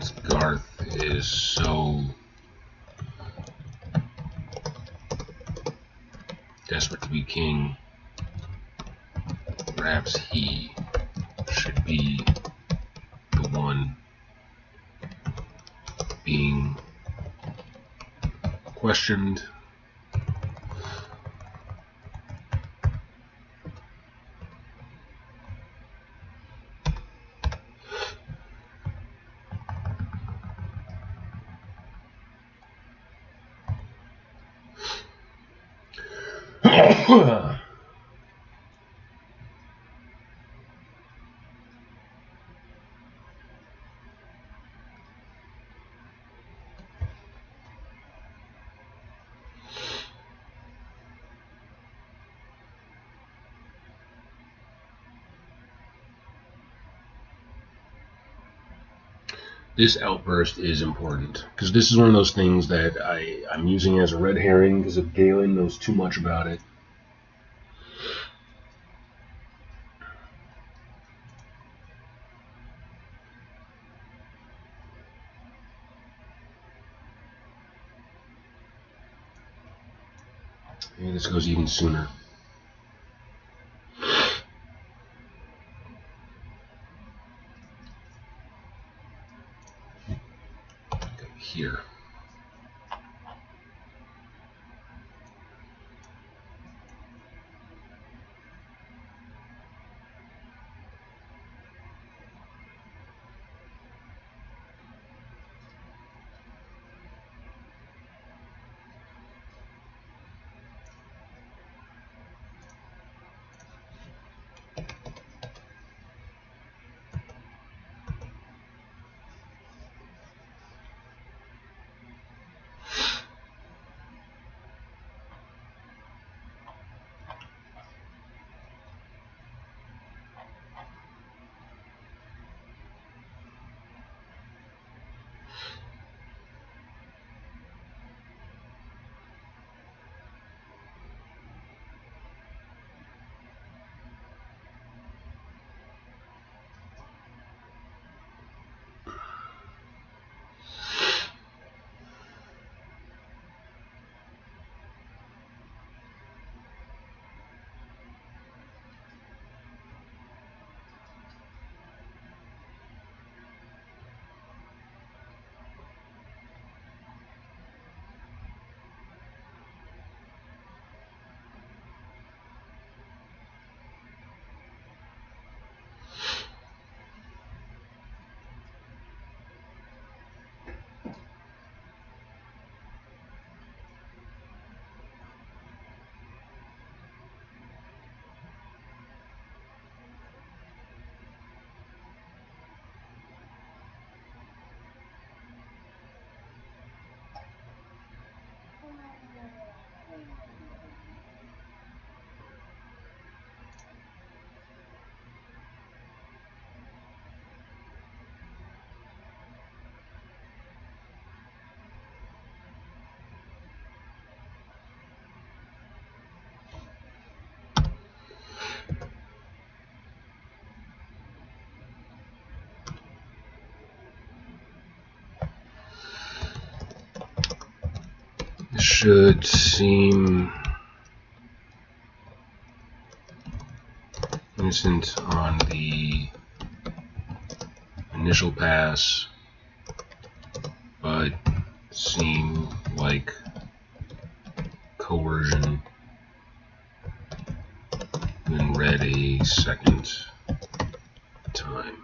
Since Garth is so desperate to be king, perhaps he should be the one being questioned. This outburst is important, because this is one of those things that I'm using as a red herring, because if Galen knows too much about it. Maybe this goes even sooner. Here. Should seem innocent on the initial pass, but seem like coercion when read a second time.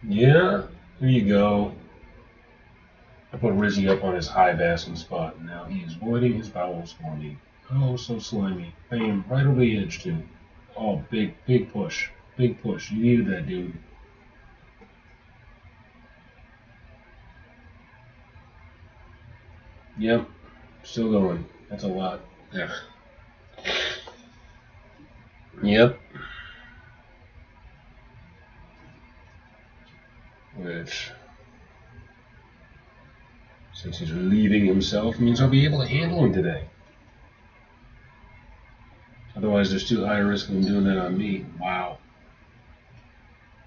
Yeah, here you go. I put Rizzy up on his high basking spot, and now he is voiding his bowels for me. Oh, so slimy. Bam, right over the edge, too. Oh, big push. Big push. You needed that, dude. Yep, still going. That's a lot. Yeah. Yep. Which, since he's relieving himself, means I'll be able to handle him today. Otherwise, there's too high a risk of him doing that on me. Wow.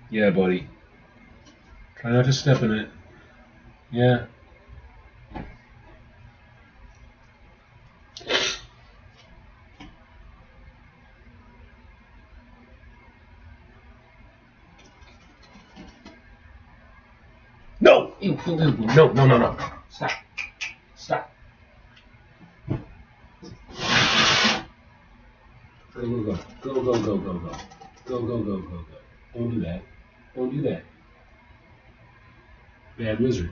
Yeah, buddy. Try not to step in it. Yeah. No! No, no, no, no. Stop. Stop. Go, go, go. Go, go, go, go, go. Go, go, go, go, go. Don't do that. Don't do that. Bad wizard.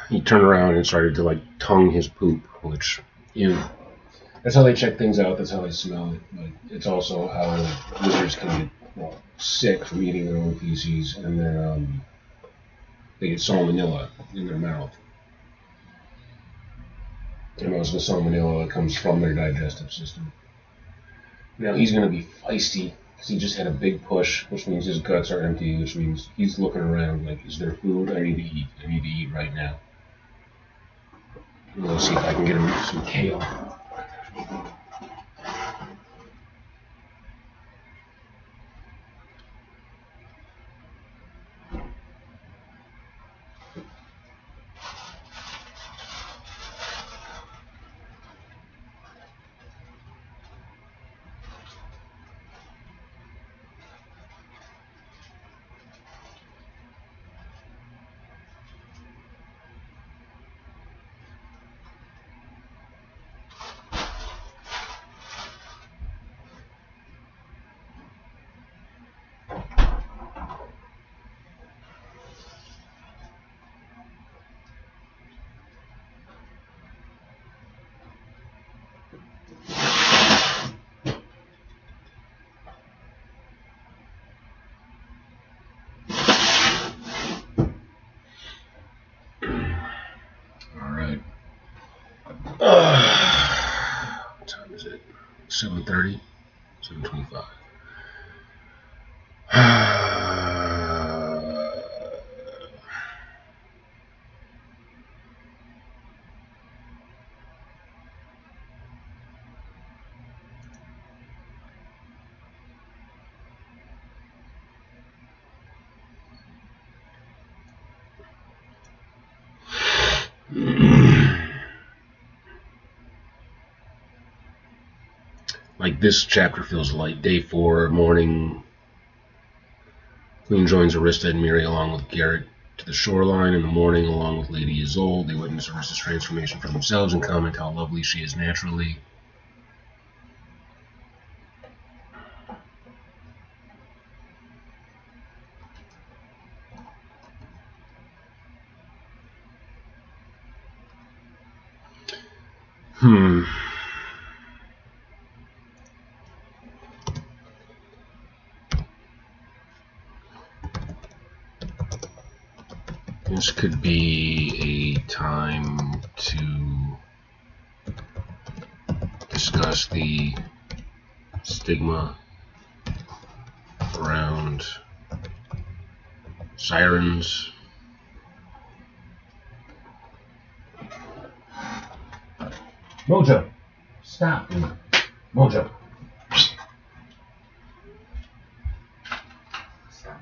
He turned around and started to like tongue his poop, which that's how they check things out. That's how they smell it. But it's also how wizards can get sick from eating their own feces, and then they get salmonella in their mouth. And most of the salmonella comes from their digestive system. Now he's going to be feisty because he just had a big push, which means his guts are empty, which means he's looking around like, is there food? I need to eat. I need to eat right now. Let's see if I can get him some kale. What time is it? 7:30? 7:25. Like this chapter feels light. Day 4, morning, Queen joins Arista and Miri along with Garrett to the shoreline in the morning, along with Lady Isolde. They witness Arista's transformation for themselves and comment how lovely she is naturally. This could be a time to discuss the stigma around sirens. Mojo, stop, dude. Mojo. Stop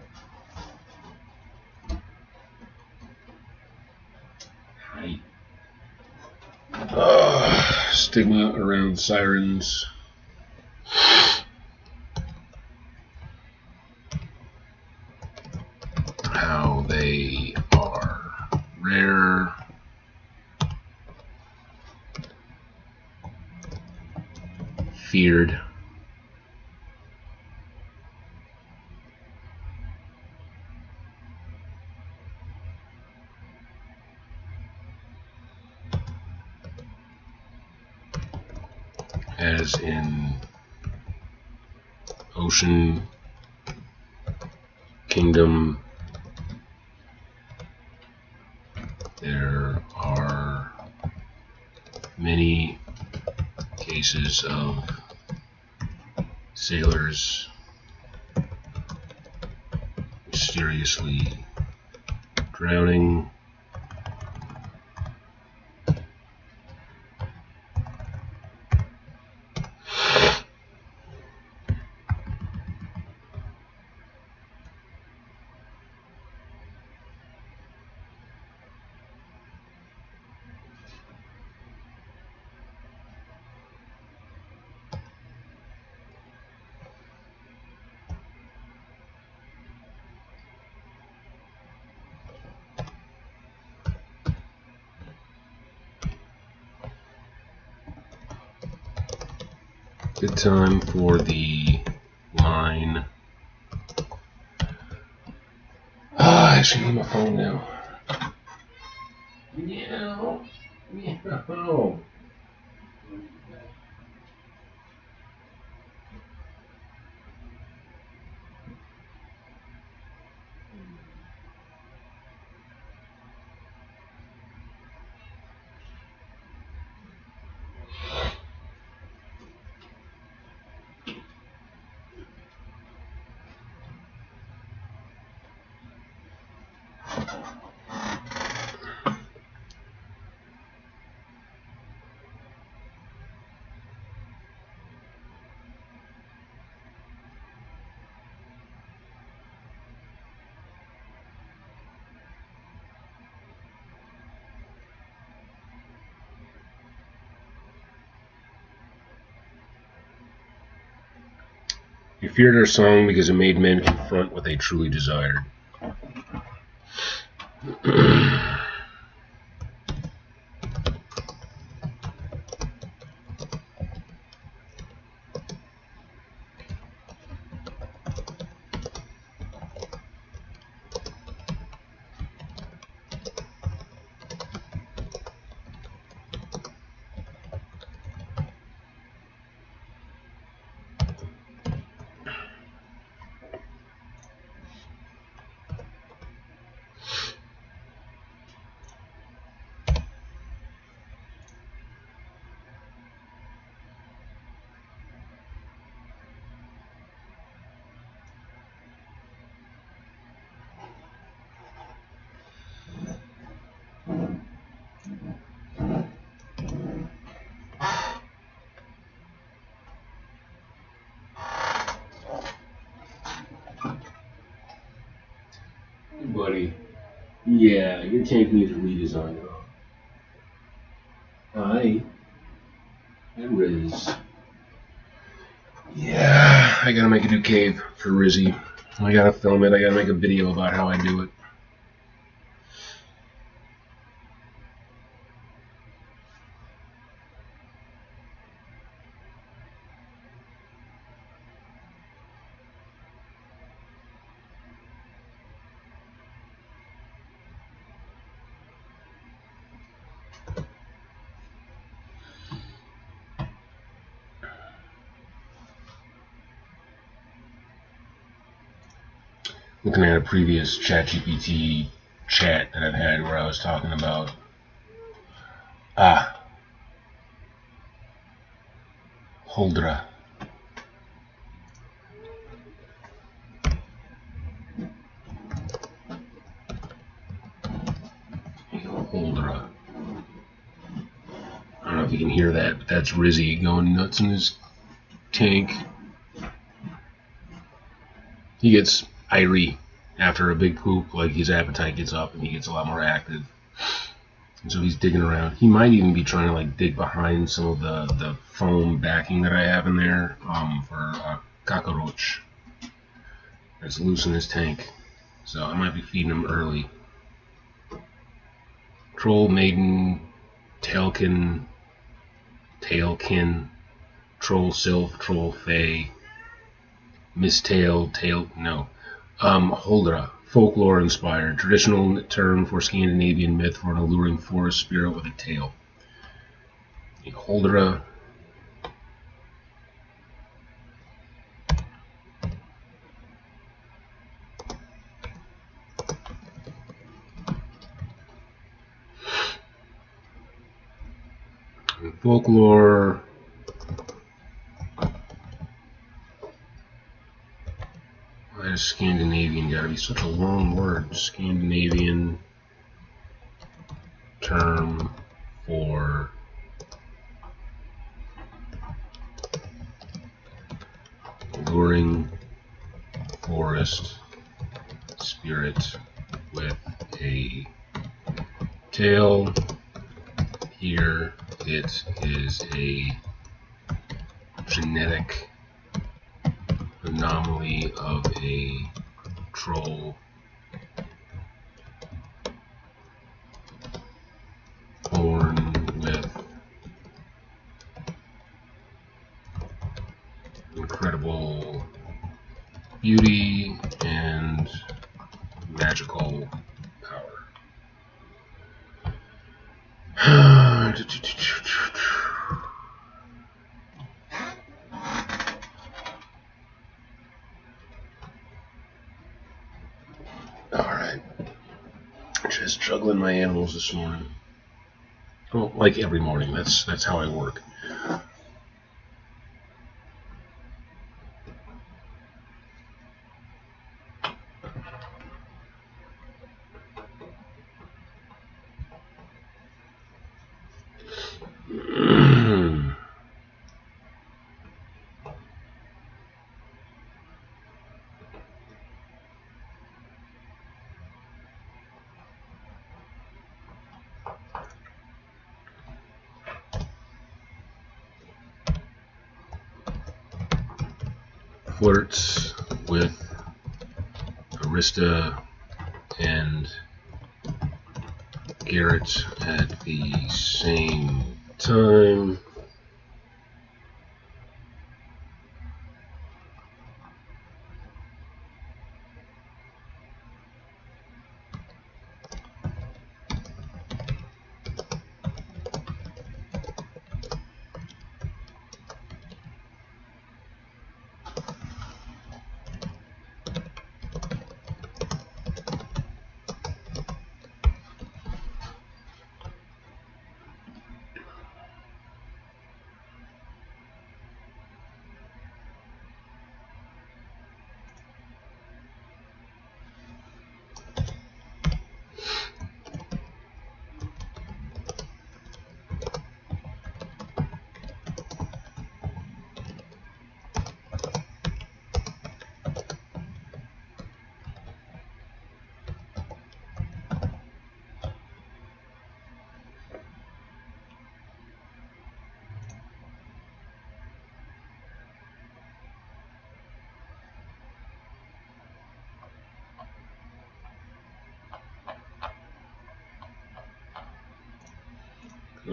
it. Hi. Stigma around sirens. How they are rare. Feared. As in Ocean Kingdom, there are many cases of sailors mysteriously drowning. Good time for the line. I actually need my phone now. Meow. Meow. You feared our song because it made men confront what they truly desired. Buddy, yeah, your tank needs a redesign. Hi, and Riz. Yeah, I gotta make a new cave for Rizzy. I gotta film it. I gotta make a video about how I do it. Looking at a previous ChatGPT chat that I've had where I was talking about Huldra. Huldra. I don't know if you can hear that, but that's Rizzy going nuts in his tank. He gets irie after a big poop, like his appetite gets up and he gets a lot more active. And so he's digging around. He might even be trying to like dig behind some of the foam backing that I have in there for a cockroach that's loose in his tank. So I might be feeding him early. Troll, Maiden, Tailkin, Troll Sylph, Troll Fae, Mistail, Huldra, folklore inspired, traditional term for Scandinavian myth for an alluring forest spirit with a tail. Huldra. Folklore. Why is Scandinavian gotta be such a long word? Scandinavian term for alluring forest spirit with a tail. Here it is a genetic anomaly of a troll born with incredible beauty and magical power. Alright. Just juggling my animals this morning. Well, like every morning. That's how I work. Flirts with Arista and Garrett at the same time.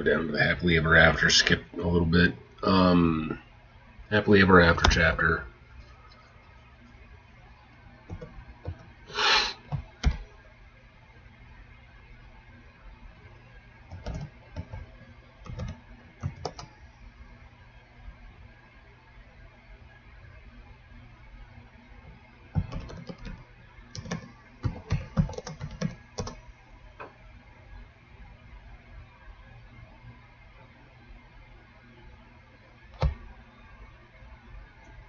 Go down to the happily ever after, skip a little bit. Happily ever after chapter.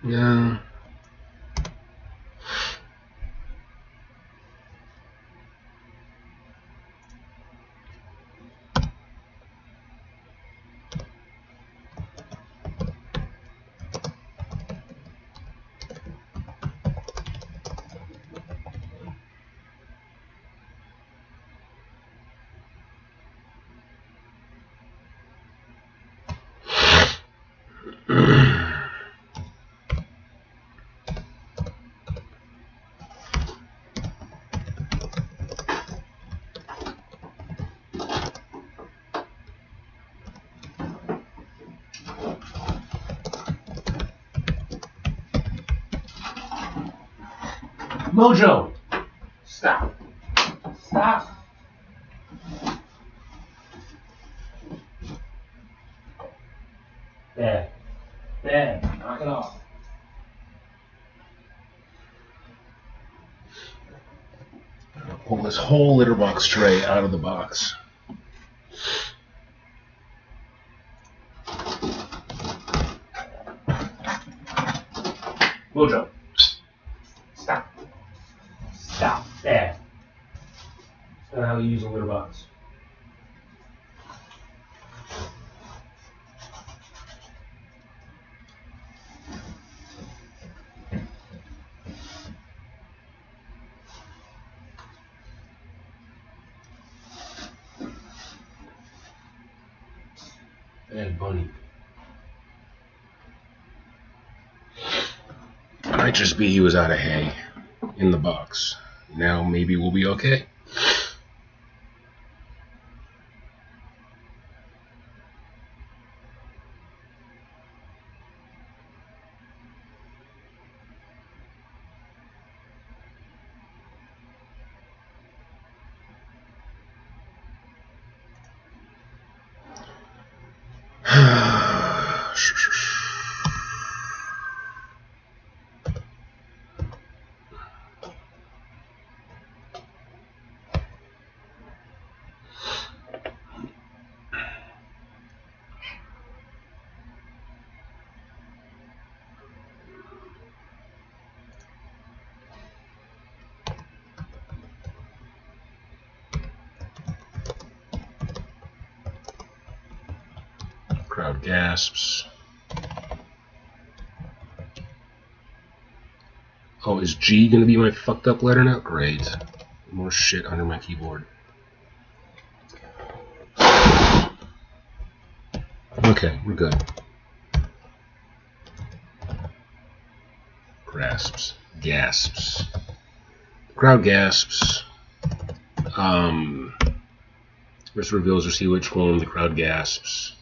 Yeah. Mojo! Stop. Stop. There. There. Knock it off. Pull this whole litter box tray out of the box. Mojo. Stop. Stop. There. That's not how you use a litter box. Bad bunny. Might just be he was out of hay in the box. Now maybe we'll be okay. Crowd gasps. Oh, is G gonna be my fucked up letter now? Great. More shit under my keyboard. Okay, we're good. Grasps. Gasps. The crowd gasps. This reveals or see which one the crowd gasps.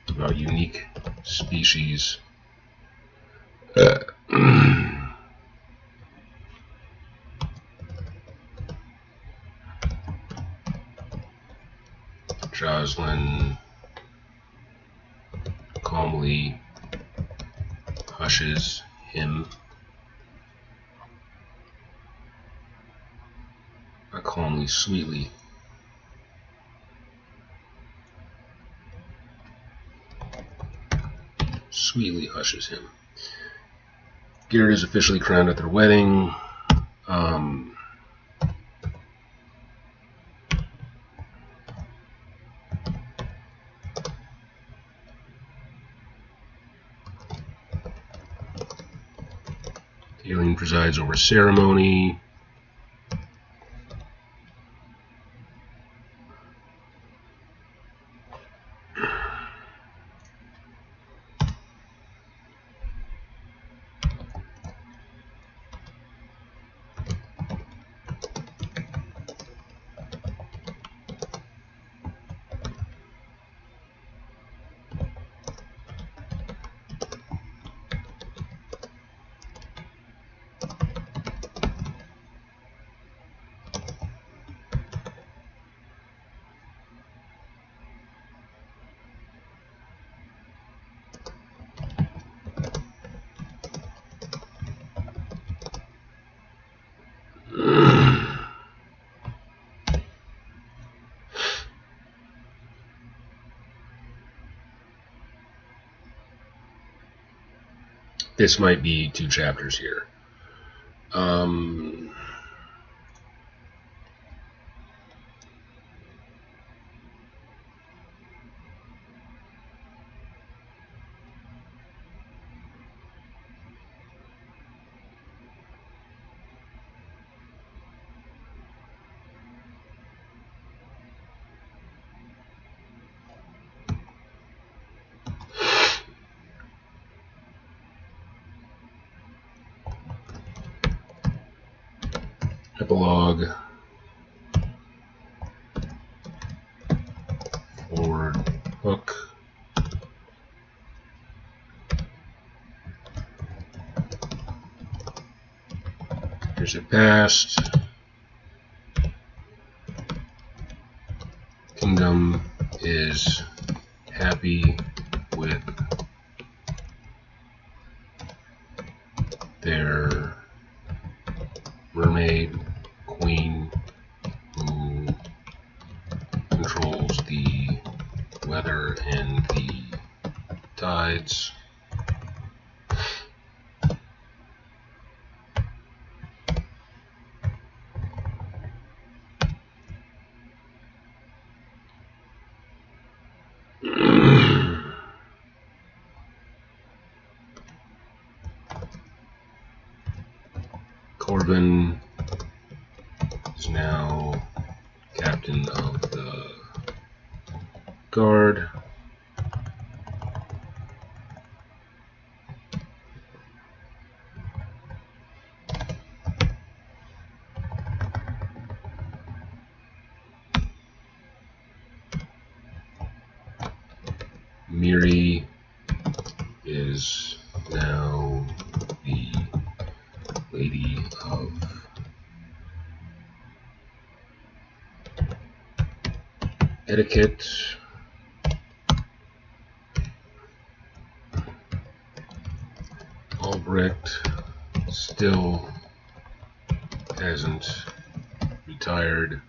About unique species. Jocelyn calmly hushes him. Not calmly, sweetly. Sweetly hushes him. Garrett is officially crowned at their wedding. The alien presides over ceremony. this might be 2 chapters here. Epilogue, forward hook, here's it past. Kingdom is happy with their mermaid queen who controls the weather and the tides. Corbin is now captain of the guard. Miri is now the lady of etiquette. Albrecht still hasn't retired.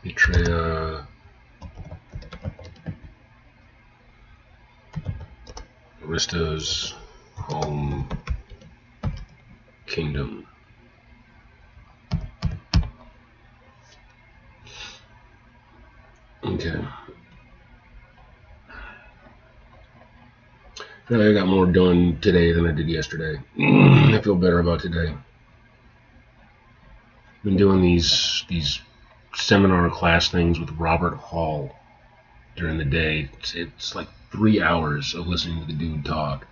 Maitreya Arista's home kingdom. Okay. I feel like I got more done today than I did yesterday. I feel better about today. I've been doing these seminar class things with Robert Hall during the day. It's like 3 hours of listening to the dude talk,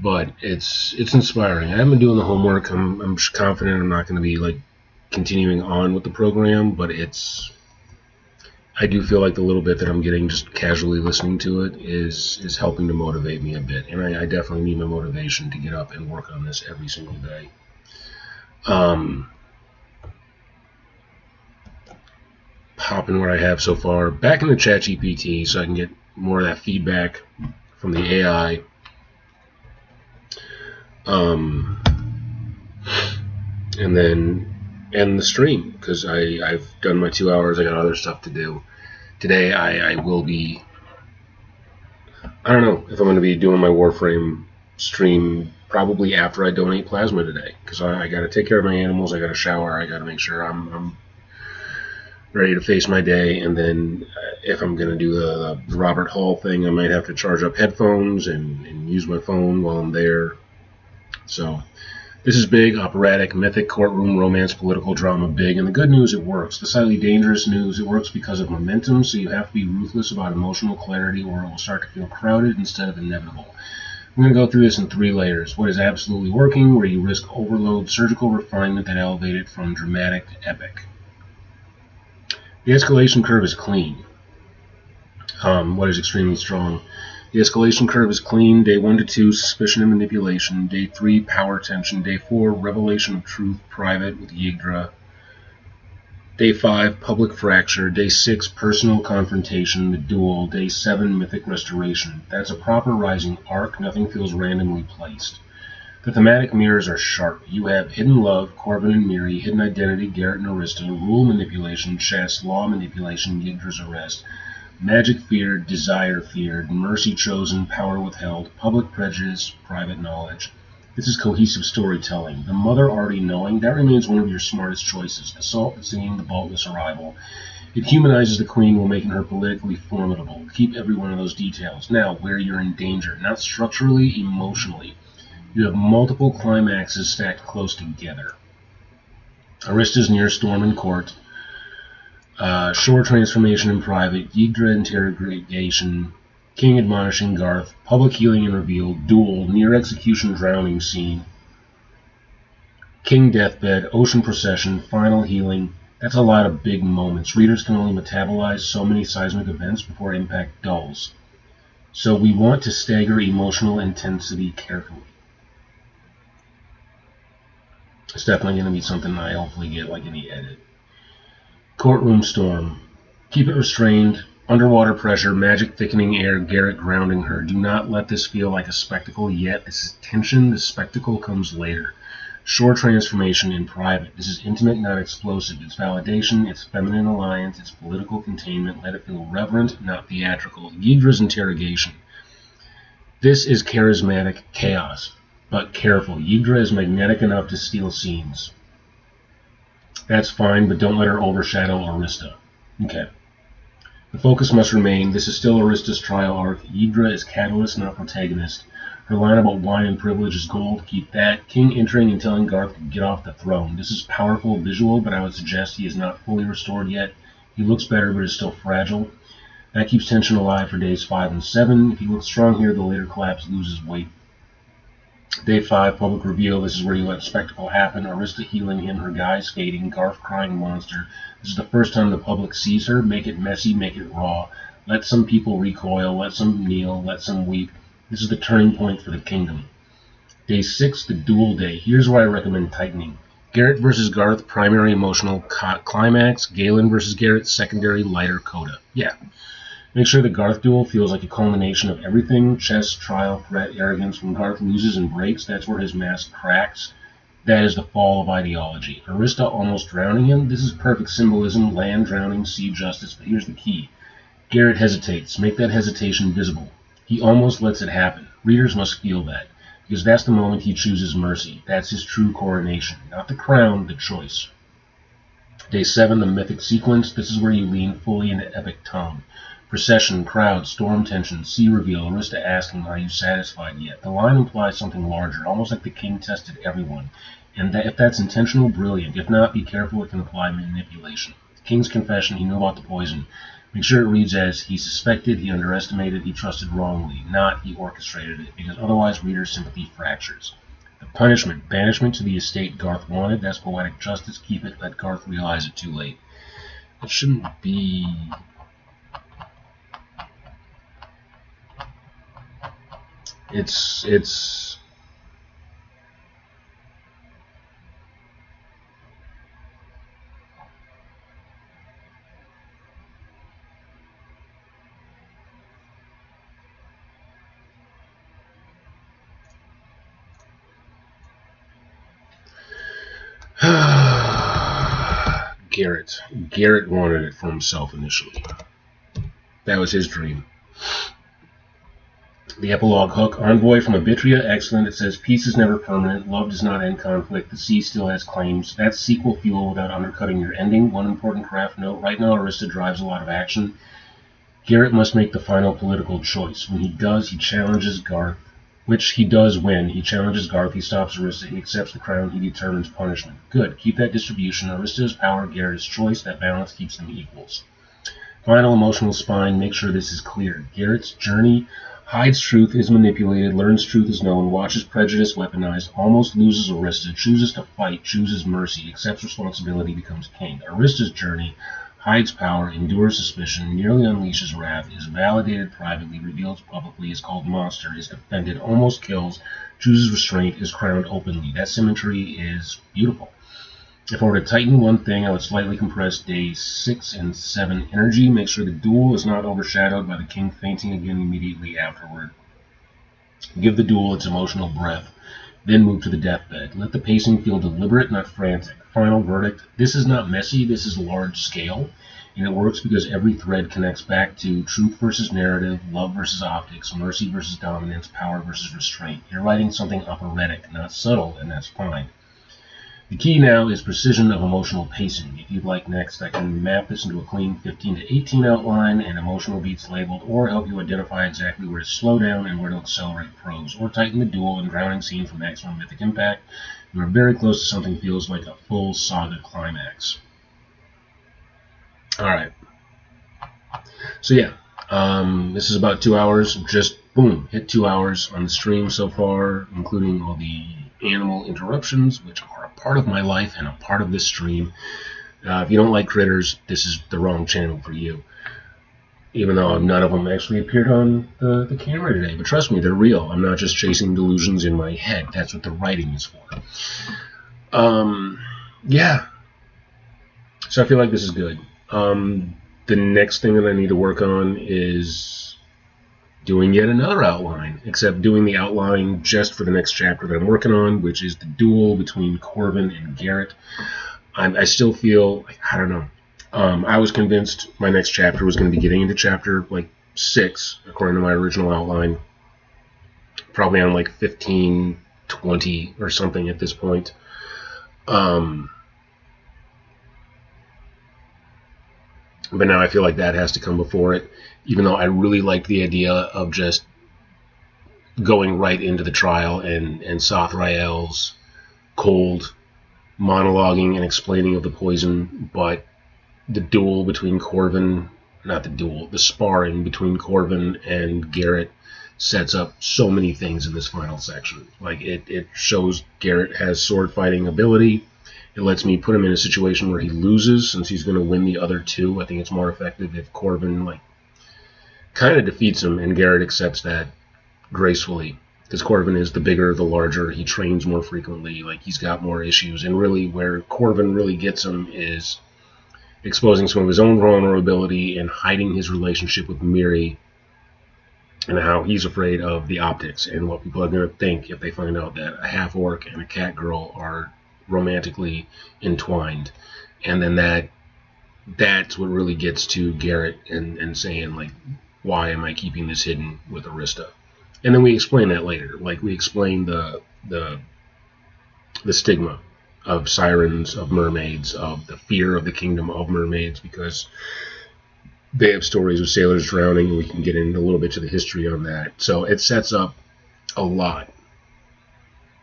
but it's inspiring. I haven't been doing the homework. I'm confident I'm not going to be like continuing on with the program, but I do feel like the little bit that I'm getting just casually listening to it is helping to motivate me a bit, and I definitely need my motivation to get up and work on this every single day. Popping what I have so far back into ChatGPT so I can get more of that feedback from the AI. And then end the stream because I've done my 2 hours. I got other stuff to do. Today I will be, I don't know if I'm going to be doing my Warframe stream probably after I donate plasma today because I got to take care of my animals. I got to shower. I got to make sure I'm ready to face my day, and then if I'm going to do the Robert Hall thing, I might have to charge up headphones and use my phone while I'm there. So this is big, operatic, mythic, courtroom, romance, political drama, big, and the good news, it works. The slightly dangerous news, it works because of momentum, so you have to be ruthless about emotional clarity or it will start to feel crowded instead of inevitable. I'm going to go through this in 3 layers. What is absolutely working, where you risk overload, surgical refinement that elevate it from dramatic to epic. The escalation curve is clean. What is extremely strong? The escalation curve is clean. Day 1 to 2, suspicion and manipulation. Day 3, power tension. Day 4, revelation of truth, private with Yggdra. Day 5, public fracture. Day 6, personal confrontation, the duel. Day 7, mythic restoration. That's a proper rising arc. Nothing feels randomly placed. The thematic mirrors are sharp. You have hidden love, Corbin and Miri, hidden identity, Garrett and Arista, rule manipulation, chess, law manipulation, Yggdra's arrest, magic feared, desire feared, mercy chosen, power withheld, public prejudice, private knowledge. This is cohesive storytelling. The mother already knowing, that remains one of your smartest choices. The salt, the singing, the boldness arrival. It humanizes the queen while making her politically formidable. Keep every one of those details. Now, where you're in danger, not structurally, emotionally. You have multiple climaxes stacked close together. Arista's near storm in court. Shore transformation in private. Yggdra interrogation. King admonishing Garth, public healing and reveal, duel, near execution drowning scene, King deathbed, ocean procession, final healing. That's a lot of big moments. Readers can only metabolize so many seismic events before impact dulls. So we want to stagger emotional intensity carefully. It's definitely going to be something I hopefully get like in the edit. Courtroom storm. Keep it restrained. Underwater pressure, magic thickening air, Garrett grounding her. Do not let this feel like a spectacle yet. This is tension. The spectacle comes later. Shore transformation in private. This is intimate, not explosive. It's validation, it's feminine alliance, it's political containment. Let it feel reverent, not theatrical. Yggdra's interrogation. This is charismatic chaos, but careful. Yggdra is magnetic enough to steal scenes. That's fine, but don't let her overshadow Arista. Okay. The focus must remain. This is still Arista's trial arc. Yggdra is catalyst, not protagonist. Her line about wine and privilege is gold. Keep that. King entering and telling Garth to get off the throne. This is powerful visual, but I would suggest he is not fully restored yet. He looks better, but is still fragile. That keeps tension alive for days 5 and 7. If he looks strong here, the later collapse loses weight. Day 5, public reveal. This is where you let spectacle happen. Arista healing him, her guys fading, Garth crying monster. This is the first time the public sees her. Make it messy, make it raw. Let some people recoil, let some kneel, let some weep. This is the turning point for the kingdom. Day 6, the duel day. Here's where I recommend tightening. Garrett versus Garth, primary emotional climax. Galen versus Garrett, secondary lighter coda. Yeah. Make sure the Garth duel feels like a culmination of everything. Chess, trial, threat, arrogance. When Garth loses and breaks, that's where his mask cracks. That is the fall of ideology. Arista almost drowning him. This is perfect symbolism. Land drowning, sea justice. But here's the key. Garrett hesitates. Make that hesitation visible. He almost lets it happen. Readers must feel that. Because that's the moment he chooses mercy. That's his true coronation. Not the crown, the choice. Day 7, the mythic sequence. This is where you lean fully into epic tone. Procession, crowd, storm tension, sea reveal, Arista asking, are you satisfied yet? The line implies something larger, almost like the king tested everyone. And that, if that's intentional, brilliant. If not, be careful, it can imply manipulation. The king's confession, he knew about the poison. Make sure it reads as, he suspected, he underestimated, he trusted wrongly, not he orchestrated it, because otherwise readers' sympathy fractures. The punishment, banishment to the estate Garth wanted, that's poetic justice, keep it, let Garth realize it too late. It shouldn't be... It's Garrett wanted it for himself initially. That was his dream. The epilogue hook. Envoy from Abitria, excellent. It says, peace is never permanent. Love does not end conflict. The sea still has claims. That's sequel fuel without undercutting your ending. One important craft note. Right now, Arista drives a lot of action. Garrett must make the final political choice. When he does, he challenges Garth. Which he does when. He challenges Garth. He stops Arista. He accepts the crown. He determines punishment. Good. Keep that distribution. Arista is power. Garrett is choice. That balance keeps them equals. Final emotional spine. Make sure this is clear. Garrett's journey hides truth, is manipulated, learns truth is known, watches prejudice weaponized, almost loses Arista, chooses to fight, chooses mercy, accepts responsibility, becomes king. Arista's journey hides power, endures suspicion, nearly unleashes wrath, is validated privately, reveals publicly, is called monster, is defended, almost kills, chooses restraint, is crowned openly. That symmetry is beautiful. If I were to tighten one thing, I would slightly compress days 6 and 7 energy. Make sure the duel is not overshadowed by the king fainting again immediately afterward. Give the duel its emotional breath, then move to the deathbed. Let the pacing feel deliberate, not frantic. Final verdict: this is not messy, this is large scale, and it works because every thread connects back to truth versus narrative, love versus optics, mercy versus dominance, power versus restraint. You're writing something operatic, not subtle, and that's fine. The key now is precision of emotional pacing. If you'd like next, I can map this into a clean 15 to 18 outline and emotional beats labeled, or help you identify exactly where to slow down and where to accelerate prose, or tighten the duel and drowning scene for maximum mythic impact. You are very close to something that feels like a full saga climax. Alright. So yeah, this is about 2 hours. Just boom, hit 2 hours on the stream so far, including all the animal interruptions, which are a part of my life and a part of this stream. If you don't like critters, this is the wrong channel for you. Even though none of them actually appeared on the camera today. But trust me, they're real. I'm not just chasing delusions in my head. That's what the writing is for. Yeah. So I feel like this is good. The next thing that I need to work on is doing yet another outline, except doing the outline just for the next chapter that I'm working on, which is the duel between Corvin and Garrett. I still feel, I don't know, I was convinced my next chapter was going to be getting into chapter, 6, according to my original outline, probably on, 15, 20, or something at this point. But now I feel like that has to come before it, even though I really liked the idea of just going right into the trial and Sothrael's cold monologuing and explaining of the poison. But the duel between Corvin, not the duel, the sparring between Corvin and Garrett sets up so many things in this final section. It shows Garrett has sword fighting ability. It lets me put him in a situation where he loses, since he's going to win the other two. I think it's more effective if Corvin kind of defeats him and Garrett accepts that gracefully, because Corvin is the bigger, the larger. He trains more frequently. He's got more issues, and really where Corvin really gets him is exposing some of his own vulnerability and hiding his relationship with Miri, and how he's afraid of the optics and what people are going to think if they find out that a half-orc and a cat girl are romantically entwined. And then that's what really gets to Garrett and saying, why am I keeping this hidden with Arista? And then we explain that later. We explain the stigma of sirens, of mermaids, of the fear of the kingdom of mermaids, because they have stories of sailors drowning, and we can get into a little bit to the history on that. So it sets up a lot.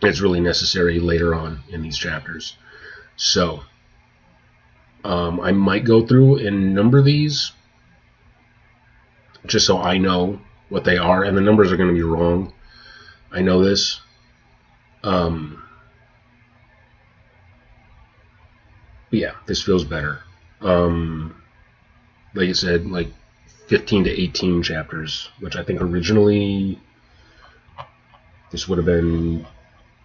It's really necessary later on in these chapters. So I might go through and number these just so I know what they are, and the numbers are going to be wrong. I know this. But yeah, this feels better. Like I said, 15 to 18 chapters, which I think originally this would have been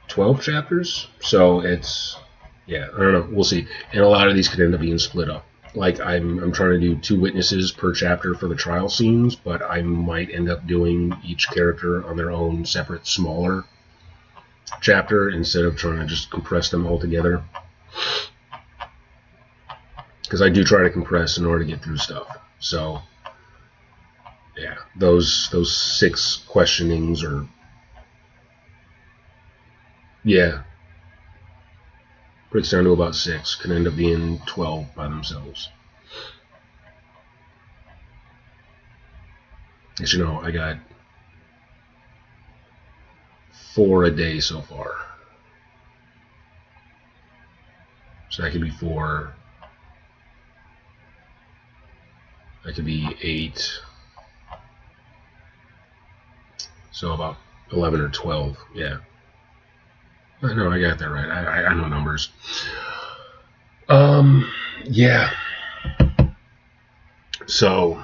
12 chapters. So it's, yeah, I don't know. We'll see. And a lot of these could end up being split up. I'm trying to do 2 witnesses per chapter for the trial scenes, but I might end up doing each character on their own separate, smaller chapter instead of trying to just compress them all together. Because I do try to compress in order to get through stuff. So, yeah, those 6 questionings are, yeah, breaks down to about 6. Can end up being 12 by themselves. As you know, I got 4 a day so far. So that could be 4. That could be 8. So about 11 or 12, yeah. No, I got that right. I know numbers. Yeah. So,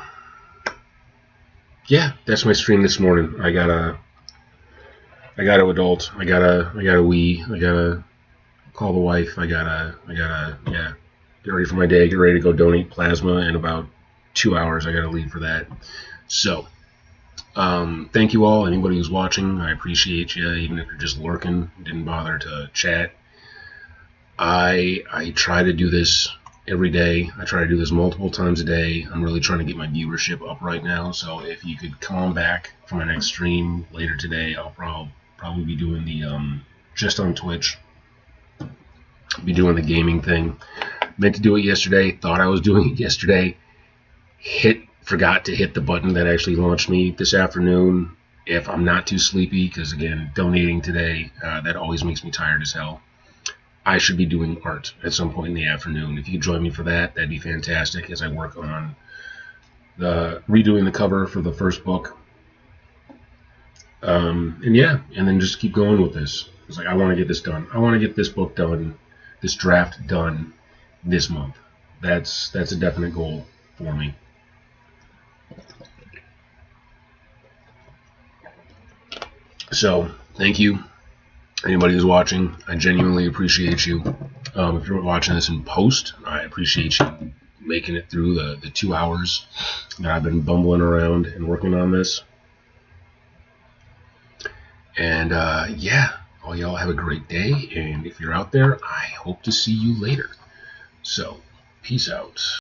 yeah, that's my stream this morning. I got a adult. I got a wee. I got a call the wife. I gotta, yeah, get ready for my day. Get ready to go donate plasma in about 2 hours. I gotta leave for that. So, thank you all. Anybody who's watching, I appreciate you. Even if you're just lurking, didn't bother to chat. I try to do this every day. I try to do this multiple times a day. I'm really trying to get my viewership up right now. So if you could come on back for my next stream later today, I'll probably be doing the just on Twitch. Be doing the gaming thing. Meant to do it yesterday. Thought I was doing it yesterday. Forgot to hit the button that actually launched me this afternoon. If I'm not too sleepy, because again, donating today, that always makes me tired as hell. I should be doing art at some point in the afternoon. If you could join me for that, that'd be fantastic as I work on redoing the cover for the first book. And yeah, and then just keep going with this. It's like, I want to get this done. I want to get this book done, this draft done this month. That's a definite goal for me. So, thank you. Anybody who's watching, I genuinely appreciate you. If you're watching this in post, I appreciate you making it through the 2 hours that I've been bumbling around and working on this. And yeah, all y'all have a great day. And if you're out there, I hope to see you later. So, peace out.